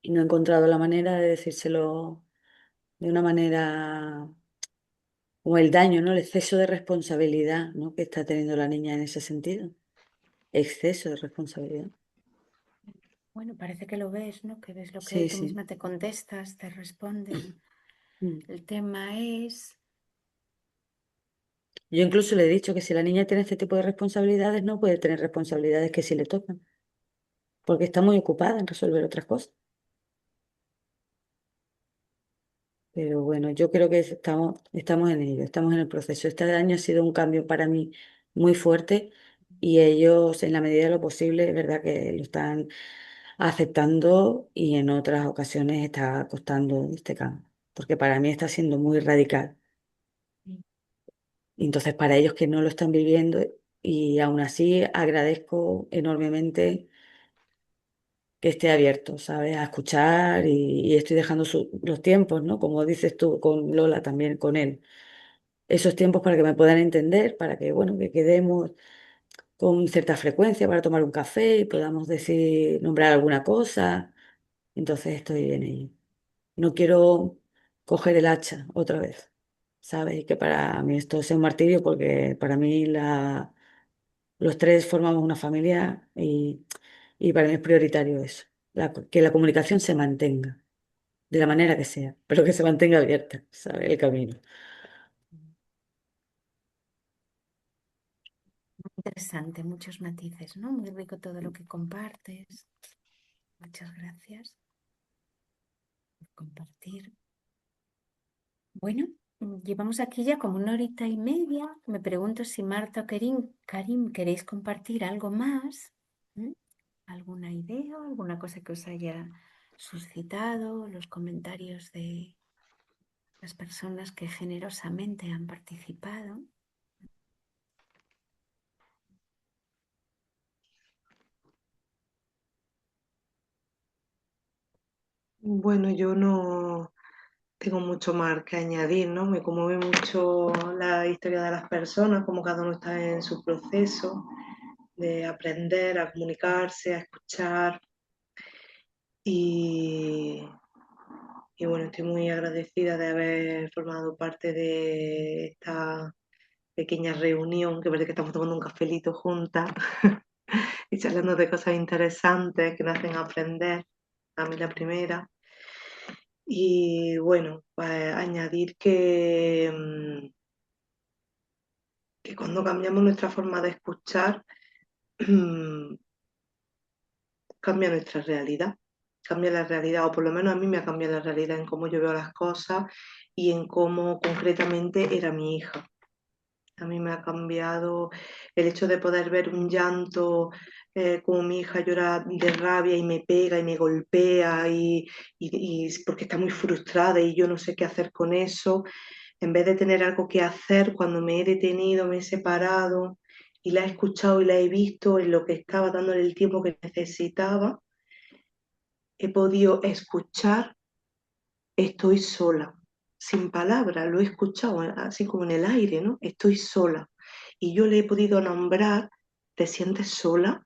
Y no he encontrado la manera de decírselo de una manera o el daño, ¿no? El exceso de responsabilidad, ¿no? Que está teniendo la niña en ese sentido. Exceso de responsabilidad. Bueno, parece que lo ves, ¿no? Que ves lo que Sí, tú sí. misma te contestas, te respondes. Mm. El tema es, Yo incluso le he dicho que si la niña tiene este tipo de responsabilidades, no puede tener responsabilidades que sí le tocan, porque está muy ocupada en resolver otras cosas. Pero bueno, yo creo que estamos en ello, estamos en el proceso. Este año ha sido un cambio para mí muy fuerte y ellos, en la medida de lo posible, es verdad que lo están aceptando y en otras ocasiones está costando este cambio, porque para mí está siendo muy radical. Y entonces, para ellos que no lo están viviendo, y aún así agradezco enormemente que esté abierto, ¿sabes? A escuchar y estoy dejando los tiempos, ¿no? Como dices tú con Lola, también con él. Esos tiempos para que me puedan entender, para que, bueno, que quedemos con cierta frecuencia para tomar un café y podamos decir, nombrar alguna cosa. Entonces estoy en ello. No quiero coger el hacha otra vez, ¿sabes? Y que para mí esto sea un martirio porque para mí los tres formamos una familia y para mí es prioritario eso, que la comunicación se mantenga, de la manera que sea, pero que se mantenga abierta, ¿sabes? El camino. interesante, muchos matices, ¿no? Muy rico todo lo que compartes. Muchas gracias por compartir. Bueno, llevamos aquí ya como 1 horita y media. Me pregunto si Marta o Karim, ¿queréis compartir algo más? ¿Mm? ¿Alguna idea, alguna cosa que os haya suscitado? Los comentarios de las personas que generosamente han participado. Bueno, yo no tengo mucho más que añadir, ¿no? Me conmueve mucho la historia de las personas, como cada uno está en su proceso de aprender a comunicarse, a escuchar, Y, y bueno, estoy muy agradecida de haber formado parte de esta pequeña reunión, que parece que estamos tomando un cafelito juntas y charlando de cosas interesantes que nos hacen aprender, a mí la primera. Y bueno, pues añadir que cuando cambiamos nuestra forma de escuchar, cambia nuestra realidad, cambia la realidad, o por lo menos a mí me ha cambiado la realidad en cómo yo veo las cosas y en cómo concretamente era mi hija. A mí me ha cambiado el hecho de poder ver un llanto, como mi hija llora de rabia y me pega y me golpea y porque está muy frustrada y yo no sé qué hacer con eso. En vez de tener algo que hacer, cuando me he detenido, me he separado y la he escuchado y la he visto en lo que estaba dándole el tiempo que necesitaba, he podido escuchar, estoy sola, sin palabras, lo he escuchado así como en el aire, ¿no? Estoy sola. Y yo le he podido nombrar, ¿te sientes sola?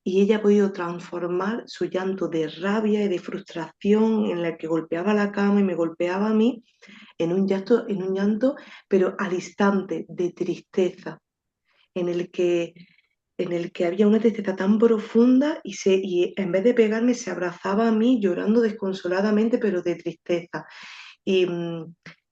Y ella ha podido transformar su llanto de rabia y de frustración en la que golpeaba la cama y me golpeaba a mí en un llanto, pero al instante de tristeza, en el que, en el que había una tristeza tan profunda y en vez de pegarme se abrazaba a mí llorando desconsoladamente, pero de tristeza. Y,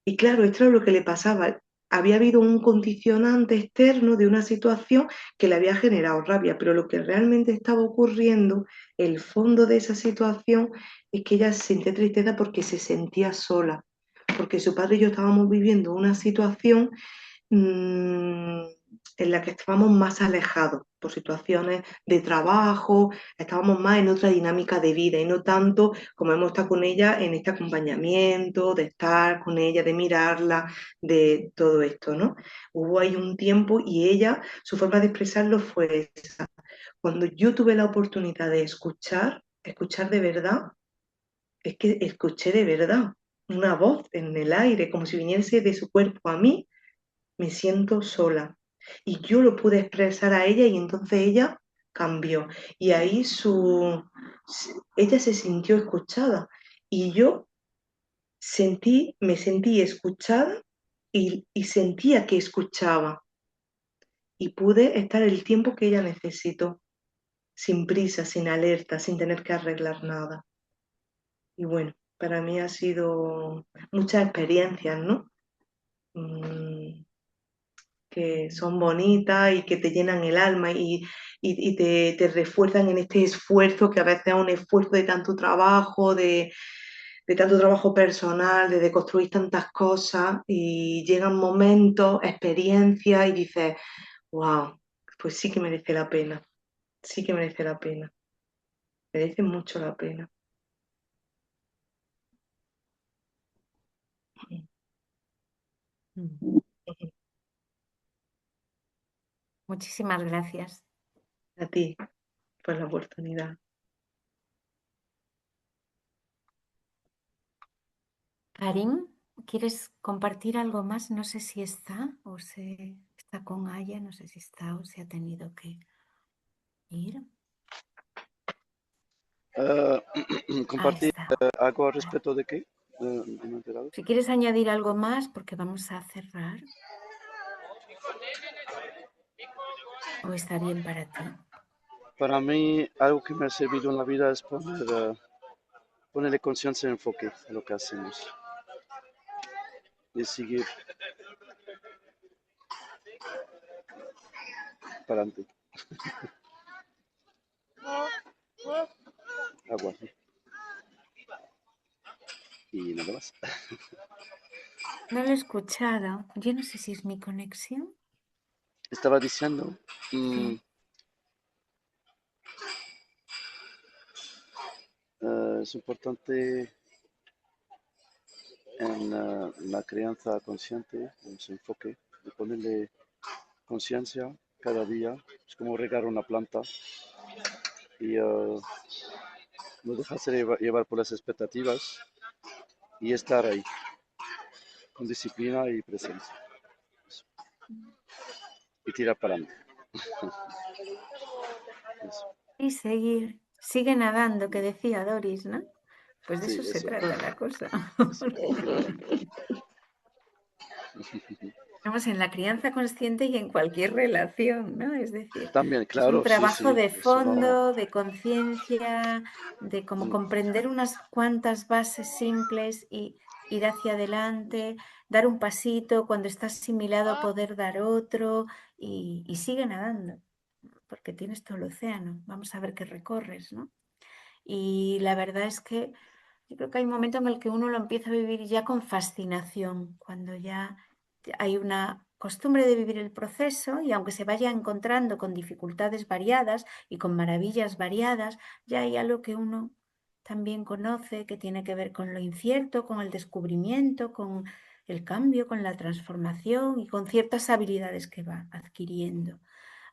y claro, esto es lo que le pasaba. Había habido un condicionante externo de una situación que le había generado rabia, pero lo que realmente estaba ocurriendo, el fondo de esa situación, es que ella sentía tristeza porque se sentía sola, porque su padre y yo estábamos viviendo una situación mmm, en la que estábamos más alejados por situaciones de trabajo, estábamos más en otra dinámica de vida y no tanto como hemos estado con ella en este acompañamiento, de estar con ella, de mirarla, de todo esto, ¿no? Hubo ahí un tiempo y ella, su forma de expresarlo fue esa. Cuando yo tuve la oportunidad de escuchar de verdad, es que escuché de verdad una voz en el aire, como si viniese de su cuerpo a mí, me siento sola. Y yo lo pude expresar a ella y entonces ella cambió. Y ahí ella se sintió escuchada y yo me sentí escuchada y sentía que escuchaba. Y pude estar el tiempo que ella necesitó, sin prisa, sin alerta, sin tener que arreglar nada. Y bueno, para mí ha sido muchas experiencias, ¿no? Mm, que son bonitas y que te llenan el alma y te refuerzan en este esfuerzo que a veces es un esfuerzo de tanto trabajo personal, de construir tantas cosas y llegan momentos, experiencias y dices, wow, pues sí que merece la pena, sí que merece la pena, merece mucho la pena. Mm. Muchísimas gracias. A ti por la oportunidad. Karim, ¿quieres compartir algo más? No sé si está o se está con Aya, no sé si está o se ha tenido que ir. Ahí Compartir está. algo al Vale. respecto de qué. No me he enterado. Si quieres añadir algo más, porque vamos a cerrar, o está bien para ti. Para mí, algo que me ha servido en la vida es ponerle conciencia y enfoque a lo que hacemos y seguir para adelante. Agua. Y nada más. No lo he escuchado. Yo no sé si es mi conexión. Estaba diciendo, Sí. es importante en la crianza consciente, en su enfoque, de ponerle conciencia cada día. Es como regar una planta y no dejarse llevar por las expectativas y estar ahí con disciplina y presencia. Y tirar para adelante. Eso. Y seguir. sigue nadando, que decía Doris, ¿no? Pues de Sí, eso se eso. trata la cosa. Sí. Estamos en la crianza consciente y en cualquier relación, ¿no? Es decir, También, es un claro, sí, trabajo sí, de eso no. fondo, de conciencia, de cómo Mm, comprender unas cuantas bases simples y ir hacia adelante, dar un pasito, cuando estás asimilado poder dar otro y sigue nadando, porque tienes todo el océano. Vamos a ver qué recorres, ¿no? Y la verdad es que yo creo que hay un momento en el que uno lo empieza a vivir ya con fascinación, cuando ya hay una costumbre de vivir el proceso y aunque se vaya encontrando con dificultades variadas y con maravillas variadas, ya hay algo que uno también conoce que tiene que ver con lo incierto, con el descubrimiento, con el cambio, con la transformación y con ciertas habilidades que va adquiriendo.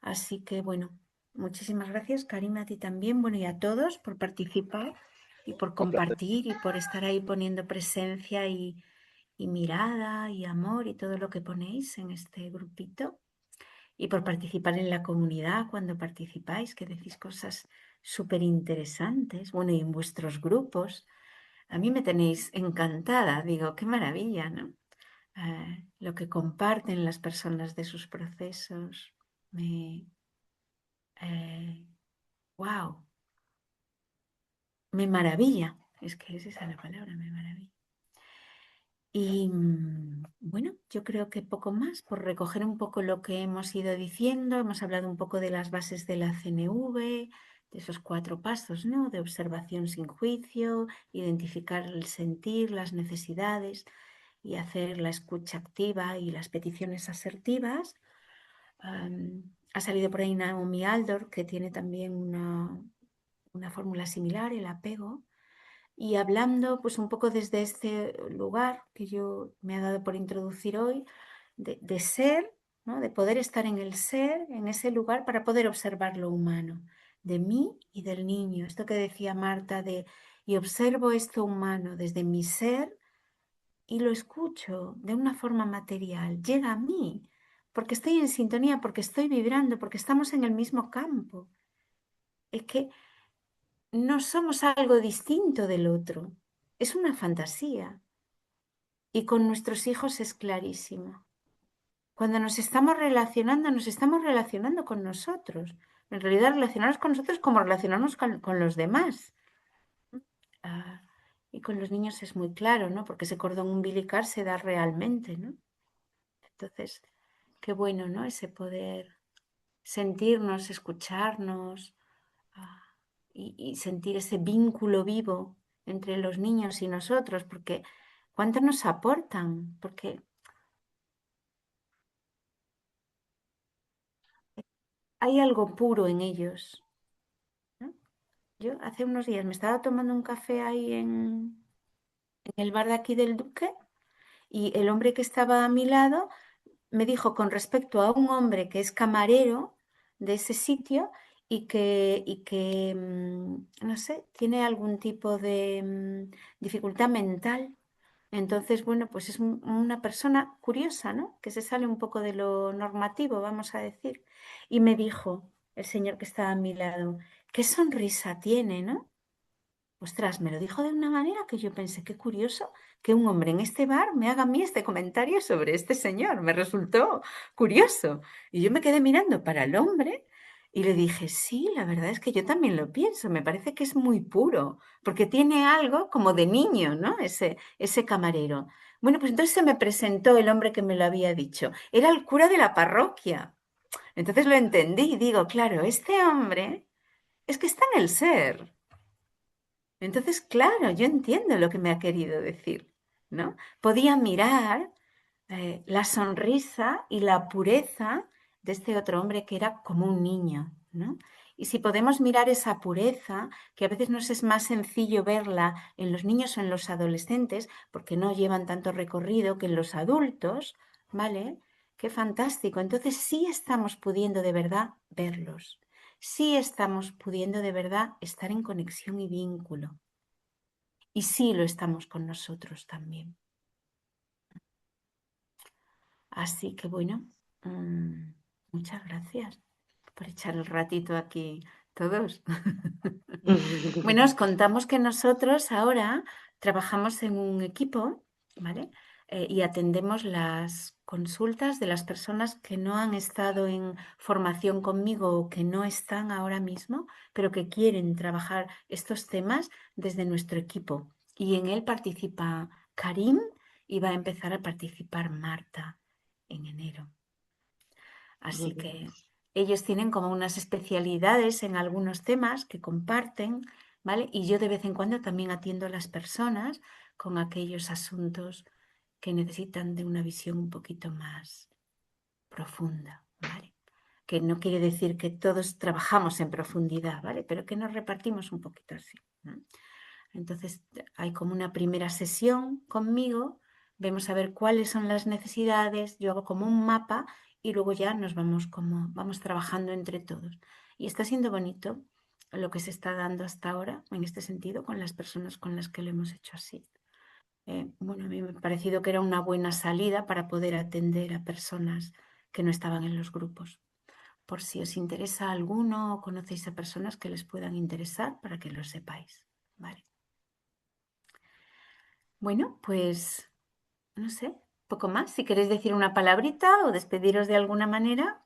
Así que bueno, muchísimas gracias, Karina, a ti también, bueno, y a todos por participar y por un placer. compartir y por estar ahí poniendo presencia y mirada y amor y todo lo que ponéis en este grupito y por participar en la comunidad cuando participáis, que decís cosas súper interesantes, bueno, y en vuestros grupos. A mí me tenéis encantada, digo, qué maravilla, ¿no? Lo que comparten las personas de sus procesos. Wow, me maravilla. Es que es esa la palabra, me maravilla. Y bueno, yo creo que poco más, por recoger un poco lo que hemos ido diciendo, hemos hablado un poco de las bases de la CNV, de esos 4 pasos, ¿no? De observación sin juicio, identificar el sentir, las necesidades y hacer la escucha activa y las peticiones asertivas. Ha salido por ahí Naomi Aldor, que tiene también una fórmula similar, el apego. Y hablando pues un poco desde este lugar que yo me ha dado por introducir hoy, de ser, ¿no? De poder estar en el ser, en ese lugar para poder observar lo humano, de mí y del niño. Esto que decía Marta y observo esto humano desde mi ser y lo escucho de una forma material, llega a mí, porque estoy en sintonía, porque estoy vibrando, porque estamos en el mismo campo. Es que no somos algo distinto del otro, es una fantasía. Y con nuestros hijos es clarísimo. Cuando nos estamos relacionando con nosotros. En realidad, relacionarnos con nosotros como relacionarnos con los demás. Ah, y con los niños es muy claro, ¿no? Porque ese cordón umbilical se da realmente, ¿no? Entonces, qué bueno, ¿no? Ese poder sentirnos, escucharnos, ah, y sentir ese vínculo vivo entre los niños y nosotros, porque ¿cuánto nos aportan? Porque hay algo puro en ellos, ¿no? Yo hace unos días me estaba tomando un café ahí en el bar de aquí del Duque y el hombre que estaba a mi lado me dijo con respecto a un hombre que es camarero de ese sitio no sé, tiene algún tipo de dificultad mental. Entonces, bueno, pues es una persona curiosa, ¿no? Que se sale un poco de lo normativo, vamos a decir. Y me dijo el señor que estaba a mi lado, qué sonrisa tiene, ¿no? Ostras, me lo dijo de una manera que yo pensé, qué curioso que un hombre en este bar me haga a mí este comentario sobre este señor. Me resultó curioso. Y yo me quedé mirando para el hombre y le dije, sí, la verdad es que yo también lo pienso. Me parece que es muy puro, porque tiene algo como de niño, ¿no? Ese camarero. Bueno, pues entonces se me presentó el hombre que me lo había dicho. Era el cura de la parroquia. Entonces lo entendí y digo, claro, este hombre es que está en el ser. Entonces, claro, yo entiendo lo que me ha querido decir, ¿no? Podía mirar la sonrisa y la pureza de este otro hombre que era como un niño, ¿no? Y si podemos mirar esa pureza, que a veces nos es más sencillo verla en los niños o en los adolescentes, porque no llevan tanto recorrido que en los adultos, ¿vale? Qué fantástico. Entonces sí estamos pudiendo de verdad verlos. Sí estamos pudiendo de verdad estar en conexión y vínculo. Y sí lo estamos con nosotros también. Así que bueno, muchas gracias por echar el ratito aquí todos. Bueno, os contamos que nosotros ahora trabajamos en un equipo, ¿vale? Y atendemos las consultas de las personas que no han estado en formación conmigo o que no están ahora mismo, pero que quieren trabajar estos temas desde nuestro equipo. Y en él participa Karim y va a empezar a participar Marta en enero. Así que ellos tienen como unas especialidades en algunos temas que comparten, ¿vale? Y yo de vez en cuando también atiendo a las personas con aquellos asuntos que necesitan de una visión un poquito más profunda, ¿vale? Que no quiere decir que todos trabajamos en profundidad, ¿vale? Pero que nos repartimos un poquito así, ¿no? Entonces hay como una primera sesión conmigo, vemos a ver cuáles son las necesidades, yo hago como un mapa y luego ya nos vamos trabajando entre todos. Y está siendo bonito lo que se está dando hasta ahora en este sentido con las personas con las que lo hemos hecho así. Bueno, a mí me ha parecido que era una buena salida para poder atender a personas que no estaban en los grupos. Por si os interesa alguno o conocéis a personas que les puedan interesar, para que lo sepáis. Vale. Bueno, pues no sé, poco más. Si queréis decir una palabrita o despediros de alguna manera.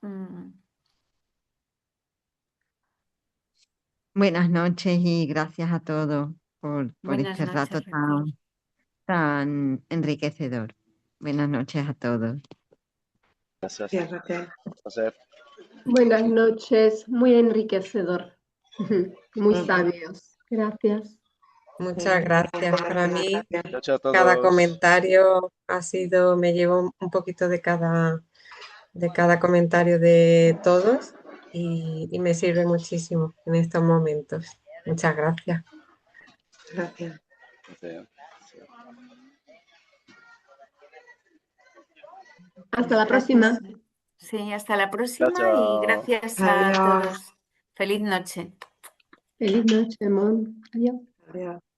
Buenas noches y gracias a todos por Buenas este rato noches, Raquel. tan enriquecedor. Buenas noches a todos. Gracias. Gracias, Raquel. Un placer. Buenas noches, muy enriquecedor, muy Ujú. sabios. Gracias. Muchas gracias. Para mí, Gracias. Chao, chao a cada todos. comentario ha sido, me llevo un poquito de cada comentario de todos y me sirve muchísimo en estos momentos. Muchas gracias. Gracias. Gracias. Hasta la Gracias. próxima. Sí, hasta la Chao, próxima y chao. gracias a Adiós. todos. Feliz noche. Feliz noche, Mon. Adiós. Adiós.